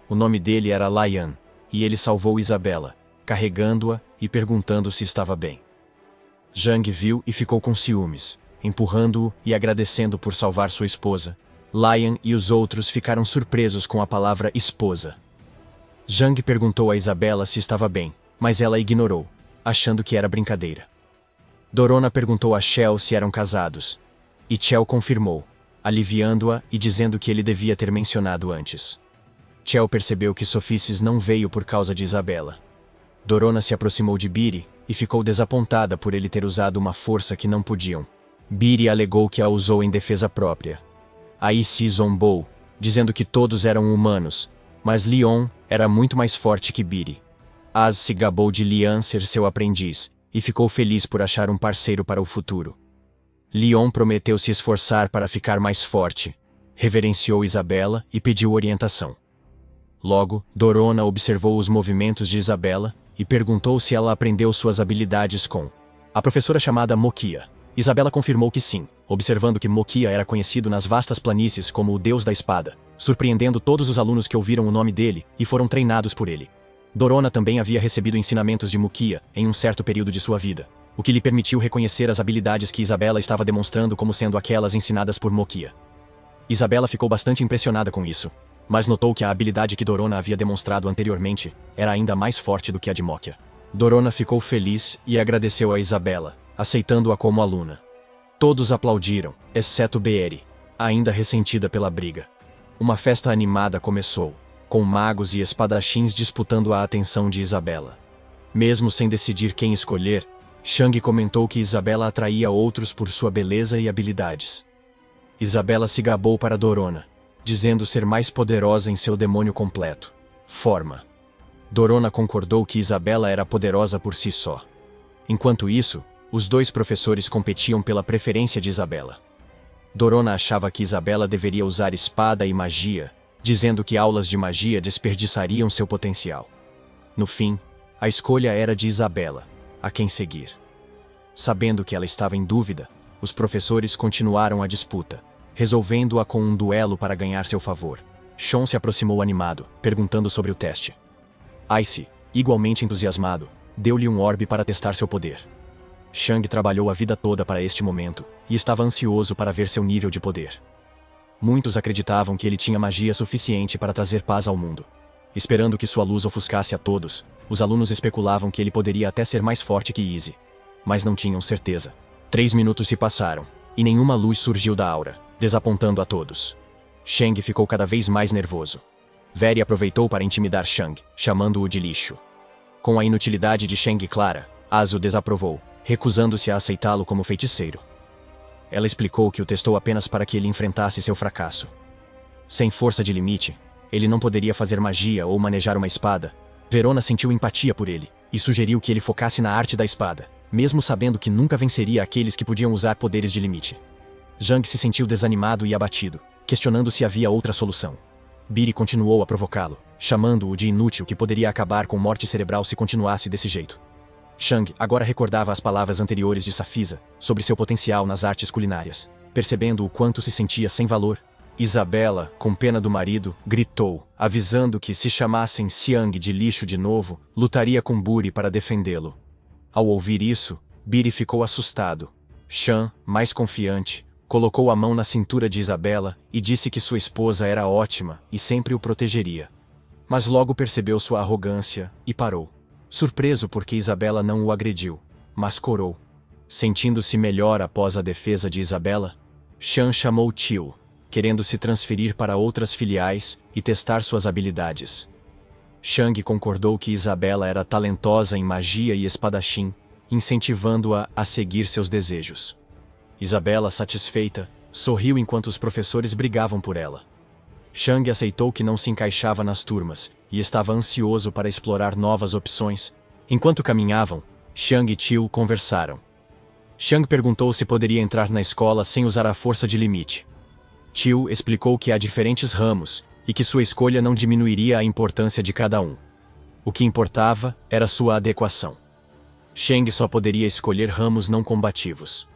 O nome dele era Laian, e ele salvou Isabela, carregando-a e perguntando se estava bem. Zhang viu e ficou com ciúmes, empurrando-o e agradecendo por salvar sua esposa. Lian e os outros ficaram surpresos com a palavra esposa. Zhang perguntou a Isabela se estava bem, mas ela ignorou, achando que era brincadeira. Dorona perguntou a Chell se eram casados, e Chell confirmou, aliviando-a e dizendo que ele devia ter mencionado antes. Chell percebeu que Sophices não veio por causa de Isabela. Dorona se aproximou de Biri e ficou desapontada por ele ter usado uma força que não podiam. Biri alegou que a usou em defesa própria. Aí se zombou, dizendo que todos eram humanos, mas Leon era muito mais forte que Biri. Az se gabou de Lian ser seu aprendiz, e ficou feliz por achar um parceiro para o futuro. Leon prometeu se esforçar para ficar mais forte, reverenciou Isabela e pediu orientação. Logo, Dorona observou os movimentos de Isabela e perguntou se ela aprendeu suas habilidades com a professora chamada Mokia. Isabela confirmou que sim, observando que Mokia era conhecido nas vastas planícies como o deus da espada, surpreendendo todos os alunos que ouviram o nome dele e foram treinados por ele. Dorona também havia recebido ensinamentos de Mokia em um certo período de sua vida, o que lhe permitiu reconhecer as habilidades que Isabela estava demonstrando como sendo aquelas ensinadas por Mokia. Isabela ficou bastante impressionada com isso, mas notou que a habilidade que Dorona havia demonstrado anteriormente era ainda mais forte do que a de Mokia. Dorona ficou feliz e agradeceu a Isabela, aceitando-a como aluna. Todos aplaudiram, exceto Beeri, ainda ressentida pela briga. Uma festa animada começou, com magos e espadachins disputando a atenção de Isabela. Mesmo sem decidir quem escolher, Shang comentou que Isabela atraía outros por sua beleza e habilidades. Isabela se gabou para Dorona, dizendo ser mais poderosa em seu demônio completo, forma. Dorona concordou que Isabela era poderosa por si só. Enquanto isso, os dois professores competiam pela preferência de Isabela. Dorona achava que Isabela deveria usar espada e magia, dizendo que aulas de magia desperdiçariam seu potencial. No fim, a escolha era de Isabela, a quem seguir. Sabendo que ela estava em dúvida, os professores continuaram a disputa, resolvendo-a com um duelo para ganhar seu favor. Sean se aproximou animado, perguntando sobre o teste. Ice, igualmente entusiasmado, deu-lhe um orbe para testar seu poder. Shang trabalhou a vida toda para este momento, e estava ansioso para ver seu nível de poder. Muitos acreditavam que ele tinha magia suficiente para trazer paz ao mundo. Esperando que sua luz ofuscasse a todos, os alunos especulavam que ele poderia até ser mais forte que Easy. Mas não tinham certeza. 3 minutos se passaram, e nenhuma luz surgiu da aura, desapontando a todos. Shang ficou cada vez mais nervoso. Veri aproveitou para intimidar Shang, chamando-o de lixo. Com a inutilidade de Shang clara, Az o desaprovou, recusando-se a aceitá-lo como feiticeiro. Ela explicou que o testou apenas para que ele enfrentasse seu fracasso. Sem força de limite, ele não poderia fazer magia ou manejar uma espada. Verona sentiu empatia por ele, e sugeriu que ele focasse na arte da espada, mesmo sabendo que nunca venceria aqueles que podiam usar poderes de limite. Zhang se sentiu desanimado e abatido, questionando se havia outra solução. Biri continuou a provocá-lo, chamando-o de inútil que poderia acabar com morte cerebral se continuasse desse jeito. Shang agora recordava as palavras anteriores de Safisa sobre seu potencial nas artes culinárias, percebendo o quanto se sentia sem valor. Isabela, com pena do marido, gritou, avisando que se chamassem Xiang de lixo de novo, lutaria com Buri para defendê-lo. Ao ouvir isso, Biri ficou assustado. Shan, mais confiante, colocou a mão na cintura de Isabela e disse que sua esposa era ótima e sempre o protegeria. Mas logo percebeu sua arrogância e parou. Surpreso porque Isabela não o agrediu, mas corou. Sentindo-se melhor após a defesa de Isabela, Shan chamou Tio, querendo se transferir para outras filiais e testar suas habilidades. Shang concordou que Isabela era talentosa em magia e espadachim, incentivando-a a seguir seus desejos. Isabela, satisfeita, sorriu enquanto os professores brigavam por ela. Shang aceitou que não se encaixava nas turmas e estava ansioso para explorar novas opções. Enquanto caminhavam, Shang e Tio conversaram. Shang perguntou se poderia entrar na escola sem usar a força de limite. Tio explicou que há diferentes ramos e que sua escolha não diminuiria a importância de cada um. O que importava era sua adequação. Shang só poderia escolher ramos não combativos.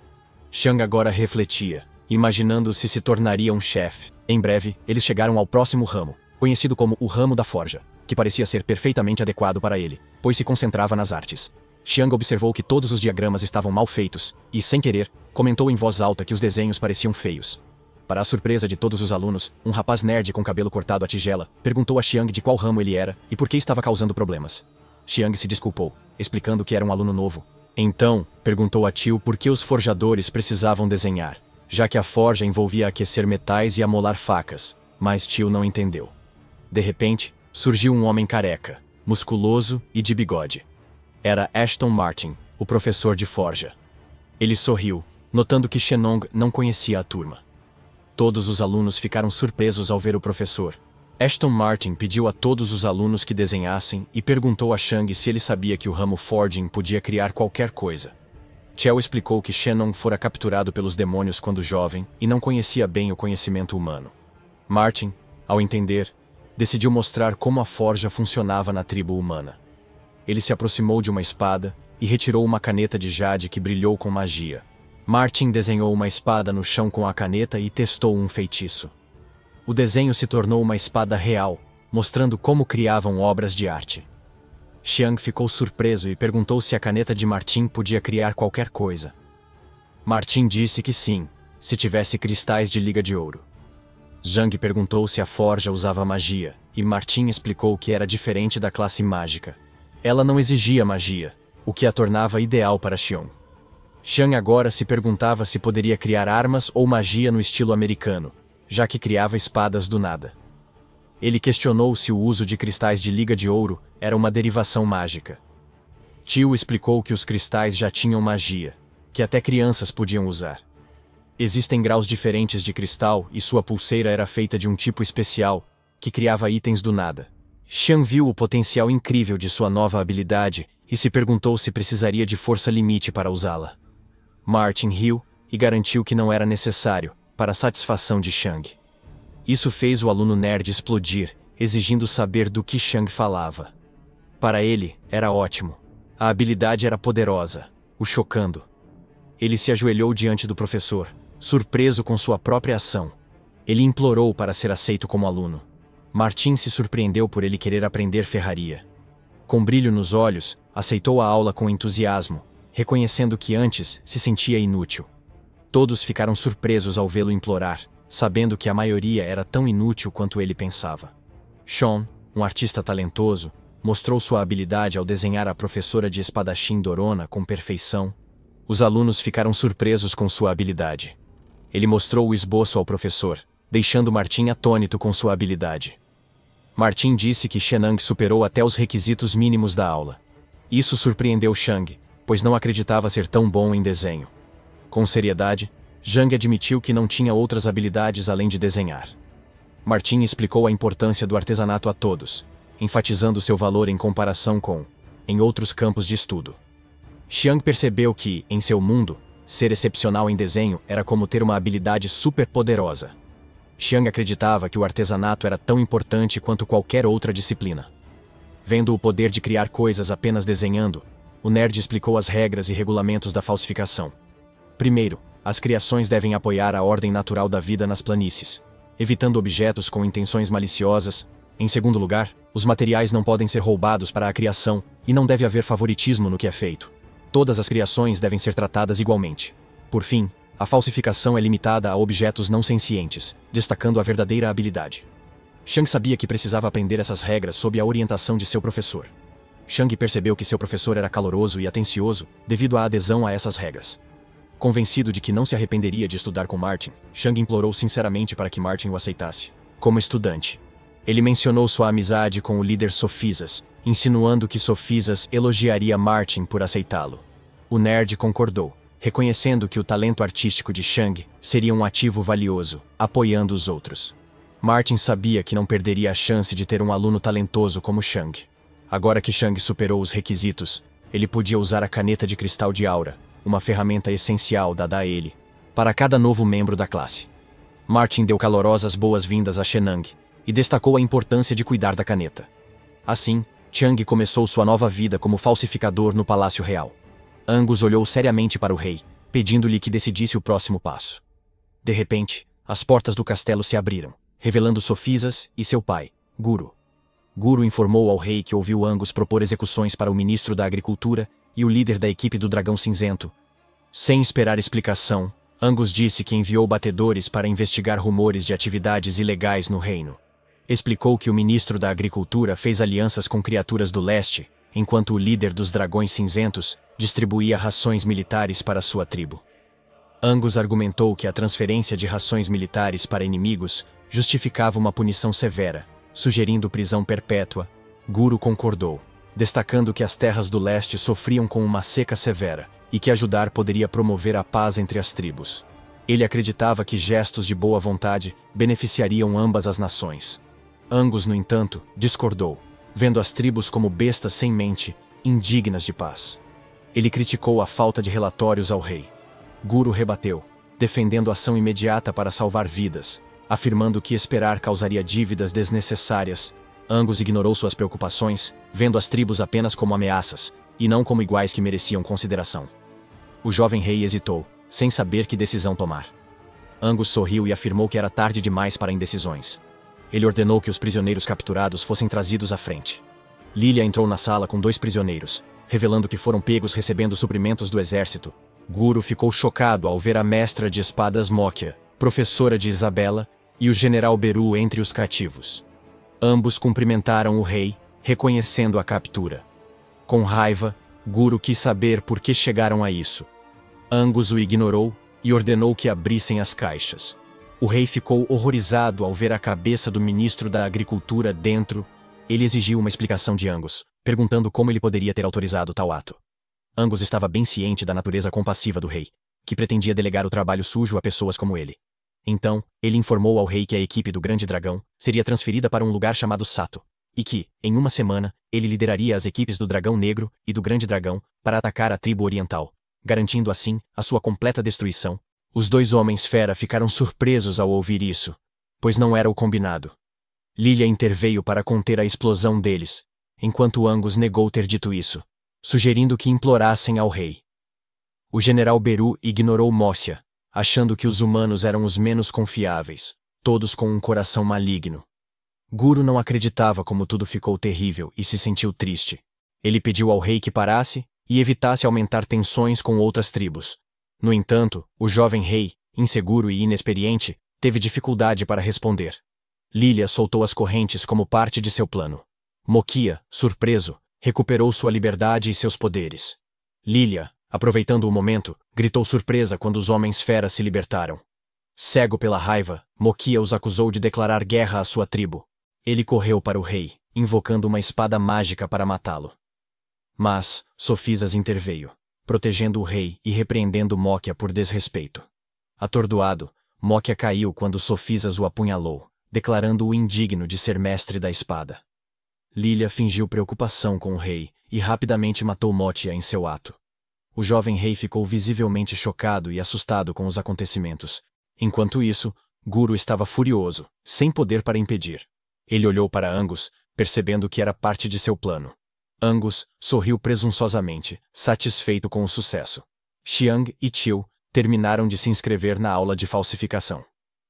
Shang agora refletia, imaginando se tornaria um chefe. Em breve, eles chegaram ao próximo ramo, conhecido como o Ramo da Forja, que parecia ser perfeitamente adequado para ele, pois se concentrava nas artes. Xiang observou que todos os diagramas estavam mal feitos e, sem querer, comentou em voz alta que os desenhos pareciam feios. Para a surpresa de todos os alunos, um rapaz nerd com cabelo cortado à tigela perguntou a Xiang de qual ramo ele era e por que estava causando problemas. Xiang se desculpou, explicando que era um aluno novo. Então, perguntou a Tio por que os forjadores precisavam desenhar, já que a forja envolvia aquecer metais e amolar facas, mas Tio não entendeu. De repente, surgiu um homem careca, musculoso e de bigode. Era Ashton Martin, o professor de forja. Ele sorriu, notando que Shenong não conhecia a turma. Todos os alunos ficaram surpresos ao ver o professor. Ashton Martin pediu a todos os alunos que desenhassem e perguntou a Xiang se ele sabia que o ramo forging podia criar qualquer coisa. Chell explicou que Shenong fora capturado pelos demônios quando jovem e não conhecia bem o conhecimento humano. Martin, ao entender, decidiu mostrar como a forja funcionava na tribo humana. Ele se aproximou de uma espada e retirou uma caneta de jade que brilhou com magia. Martin desenhou uma espada no chão com a caneta e testou um feitiço. O desenho se tornou uma espada real, mostrando como criavam obras de arte. Xiang ficou surpreso e perguntou se a caneta de Martin podia criar qualquer coisa. Martin disse que sim, se tivesse cristais de liga de ouro. Zhang perguntou se a forja usava magia, e Martin explicou que era diferente da classe mágica. Ela não exigia magia, o que a tornava ideal para Xiong. Xiang agora se perguntava se poderia criar armas ou magia no estilo americano, já que criava espadas do nada. Ele questionou se o uso de cristais de liga de ouro era uma derivação mágica. Tio explicou que os cristais já tinham magia, que até crianças podiam usar. Existem graus diferentes de cristal e sua pulseira era feita de um tipo especial, que criava itens do nada. Xiang viu o potencial incrível de sua nova habilidade e se perguntou se precisaria de força limite para usá-la. Martin riu e garantiu que não era necessário, para a satisfação de Xiang. Isso fez o aluno nerd explodir, exigindo saber do que Xiang falava. Para ele, era ótimo. A habilidade era poderosa, o chocando. Ele se ajoelhou diante do professor, surpreso com sua própria ação. Ele implorou para ser aceito como aluno. Martin se surpreendeu por ele querer aprender ferraria. Com brilho nos olhos, aceitou a aula com entusiasmo, reconhecendo que antes se sentia inútil. Todos ficaram surpresos ao vê-lo implorar, sabendo que a maioria era tão inútil quanto ele pensava. Sean, um artista talentoso, mostrou sua habilidade ao desenhar a professora de espadachim Dorona com perfeição. Os alunos ficaram surpresos com sua habilidade. Ele mostrou o esboço ao professor, deixando Martin atônito com sua habilidade. Martin disse que Shenang superou até os requisitos mínimos da aula. Isso surpreendeu Xiang, pois não acreditava ser tão bom em desenho. Com seriedade, Zhang admitiu que não tinha outras habilidades além de desenhar. Martin explicou a importância do artesanato a todos, enfatizando seu valor em comparação com em outros campos de estudo. Xiang percebeu que, em seu mundo, ser excepcional em desenho era como ter uma habilidade super poderosa. Xiang acreditava que o artesanato era tão importante quanto qualquer outra disciplina. Vendo o poder de criar coisas apenas desenhando, o nerd explicou as regras e regulamentos da falsificação. Primeiro, as criações devem apoiar a ordem natural da vida nas planícies, evitando objetos com intenções maliciosas. Em segundo lugar, os materiais não podem ser roubados para a criação e não deve haver favoritismo no que é feito. Todas as criações devem ser tratadas igualmente. Por fim, a falsificação é limitada a objetos não sencientes, destacando a verdadeira habilidade. Xiang sabia que precisava aprender essas regras sob a orientação de seu professor. Xiang percebeu que seu professor era caloroso e atencioso devido à adesão a essas regras. Convencido de que não se arrependeria de estudar com Martin, Xiang implorou sinceramente para que Martin o aceitasse como estudante. Ele mencionou sua amizade com o líder Sofisas, insinuando que Sofisas elogiaria Martin por aceitá-lo. O nerd concordou, reconhecendo que o talento artístico de Xiang seria um ativo valioso, apoiando os outros. Martin sabia que não perderia a chance de ter um aluno talentoso como Xiang. Agora que Xiang superou os requisitos, ele podia usar a caneta de cristal de aura, uma ferramenta essencial dada a ele, para cada novo membro da classe. Martin deu calorosas boas-vindas a Shenang e destacou a importância de cuidar da caneta. Assim, Xiang começou sua nova vida como falsificador no Palácio Real. Angus olhou seriamente para o rei, pedindo-lhe que decidisse o próximo passo. De repente, as portas do castelo se abriram, revelando Sofisas e seu pai, Guru. Guru informou ao rei que ouviu Angus propor execuções para o ministro da Agricultura e o líder da equipe do Dragão Cinzento. Sem esperar explicação, Angus disse que enviou batedores para investigar rumores de atividades ilegais no reino. Explicou que o ministro da Agricultura fez alianças com criaturas do leste, enquanto o líder dos Dragões Cinzentos distribuía rações militares para sua tribo. Angus argumentou que a transferência de rações militares para inimigos justificava uma punição severa, sugerindo prisão perpétua. Guru concordou, destacando que as terras do leste sofriam com uma seca severa e que ajudar poderia promover a paz entre as tribos. Ele acreditava que gestos de boa vontade beneficiariam ambas as nações. Angus, no entanto, discordou, vendo as tribos como bestas sem mente, indignas de paz. Ele criticou a falta de relatórios ao rei. Guru rebateu, defendendo ação imediata para salvar vidas, afirmando que esperar causaria dívidas desnecessárias. Angus ignorou suas preocupações, vendo as tribos apenas como ameaças, e não como iguais que mereciam consideração. O jovem rei hesitou, sem saber que decisão tomar. Angus sorriu e afirmou que era tarde demais para indecisões. Ele ordenou que os prisioneiros capturados fossem trazidos à frente. Lilia entrou na sala com 2 prisioneiros, revelando que foram pegos recebendo suprimentos do exército. Guru ficou chocado ao ver a mestra de espadas Mokia, professora de Isabela, e o general Beru entre os cativos. Ambos cumprimentaram o rei, reconhecendo a captura. Com raiva, Guru quis saber por que chegaram a isso. Angus o ignorou e ordenou que abrissem as caixas. O rei ficou horrorizado ao ver a cabeça do ministro da Agricultura dentro. Ele exigiu uma explicação de Angus, perguntando como ele poderia ter autorizado tal ato. Angus estava bem ciente da natureza compassiva do rei, que pretendia delegar o trabalho sujo a pessoas como ele. Então, ele informou ao rei que a equipe do Grande Dragão seria transferida para um lugar chamado Sato, e que, em uma semana, ele lideraria as equipes do Dragão Negro e do Grande Dragão para atacar a tribo oriental, garantindo assim a sua completa destruição. Os 2 homens fera ficaram surpresos ao ouvir isso, pois não era o combinado. Lilia interveio para conter a explosão deles, enquanto Angus negou ter dito isso, sugerindo que implorassem ao rei. O general Beru ignorou Mocia, achando que os humanos eram os menos confiáveis, todos com um coração maligno. Guru não acreditava como tudo ficou terrível e se sentiu triste. Ele pediu ao rei que parasse e evitasse aumentar tensões com outras tribos. No entanto, o jovem rei, inseguro e inexperiente, teve dificuldade para responder. Lilia soltou as correntes como parte de seu plano. Mokia, surpreso, recuperou sua liberdade e seus poderes. Lilia, aproveitando o momento, gritou surpresa quando os homens fera se libertaram. Cego pela raiva, Mokia os acusou de declarar guerra à sua tribo. Ele correu para o rei, invocando uma espada mágica para matá-lo. Mas Sofisas interveio, protegendo o rei e repreendendo Mokia por desrespeito. Atordoado, Mokia caiu quando Sofisas o apunhalou, declarando-o indigno de ser mestre da espada. Lilia fingiu preocupação com o rei e rapidamente matou Mokia em seu ato. O jovem rei ficou visivelmente chocado e assustado com os acontecimentos. Enquanto isso, Guru estava furioso, sem poder para impedir. Ele olhou para Angus, percebendo que era parte de seu plano. Angus sorriu presunçosamente, satisfeito com o sucesso. Xiang e Chiu terminaram de se inscrever na aula de falsificação.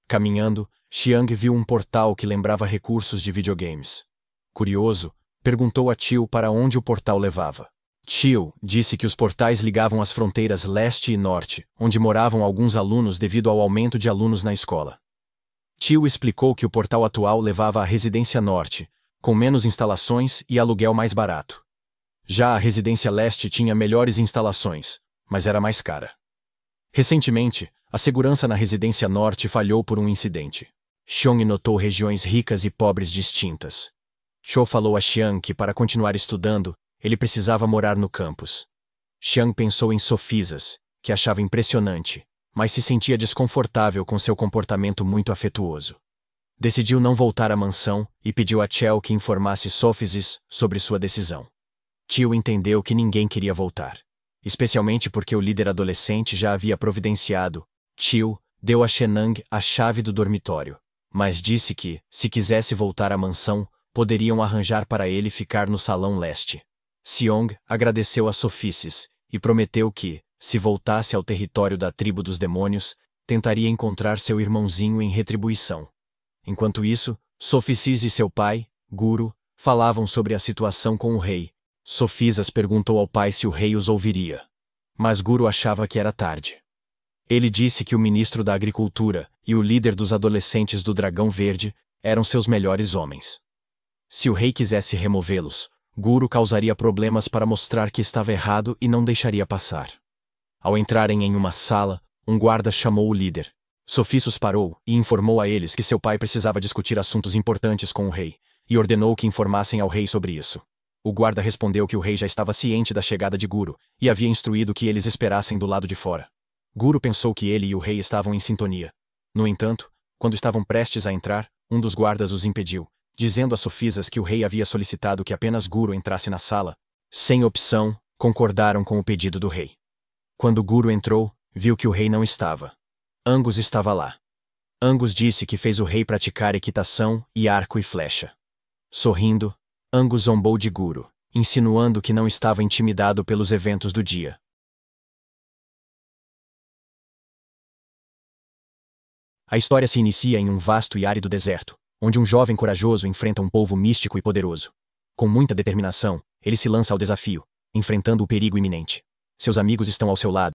Caminhando, Xiang viu um portal que lembrava recursos de videogames. Curioso, perguntou a Chiu para onde o portal levava. Chiu disse que os portais ligavam as fronteiras leste e norte, onde moravam alguns alunos devido ao aumento de alunos na escola. Chiu explicou que o portal atual levava à residência norte, com menos instalações e aluguel mais barato. Já a residência leste tinha melhores instalações, mas era mais cara. Recentemente, a segurança na residência norte falhou por um incidente. Xiong notou regiões ricas e pobres distintas. Chou falou a Xiang que para continuar estudando, ele precisava morar no campus. Xiang pensou em Sofisas, que achava impressionante, mas se sentia desconfortável com seu comportamento muito afetuoso. Decidiu não voltar à mansão e pediu a Chell que informasse Sofisas sobre sua decisão. Chiu entendeu que ninguém queria voltar, especialmente porque o líder adolescente já havia providenciado. Chiu deu a Shenang a chave do dormitório, mas disse que, se quisesse voltar à mansão, poderiam arranjar para ele ficar no salão leste. Xiong agradeceu a Sofisas e prometeu que, se voltasse ao território da tribo dos demônios, tentaria encontrar seu irmãozinho em retribuição. Enquanto isso, Sofisas e seu pai, Guru, Falavam sobre a situação com o rei. Sofisas perguntou ao pai se o rei os ouviria. Mas Guru achava que era tarde. Ele disse que o ministro da Agricultura e o líder dos adolescentes do Dragão Verde eram seus melhores homens. Se o rei quisesse removê-los, Guru causaria problemas para mostrar que estava errado e não deixaria passar. Ao entrarem em uma sala, um guarda chamou o líder. Sofissos parou e informou a eles que seu pai precisava discutir assuntos importantes com o rei, e ordenou que informassem ao rei sobre isso. O guarda respondeu que o rei já estava ciente da chegada de Guru e havia instruído que eles esperassem do lado de fora. Guru pensou que ele e o rei estavam em sintonia. No entanto, quando estavam prestes a entrar, um dos guardas os impediu, dizendo a Sofisas que o rei havia solicitado que apenas Guru entrasse na sala. Sem opção, concordaram com o pedido do rei. Quando Guru entrou, viu que o rei não estava. Angus estava lá. Angus disse que fez o rei praticar equitação e arco e flecha. Sorrindo, Angus zombou de Guru, insinuando que não estava intimidado pelos eventos do dia. A história se inicia em um vasto e árido deserto, onde um jovem corajoso enfrenta um povo místico e poderoso. Com muita determinação, ele se lança ao desafio, enfrentando o perigo iminente. Seus amigos estão ao seu lado,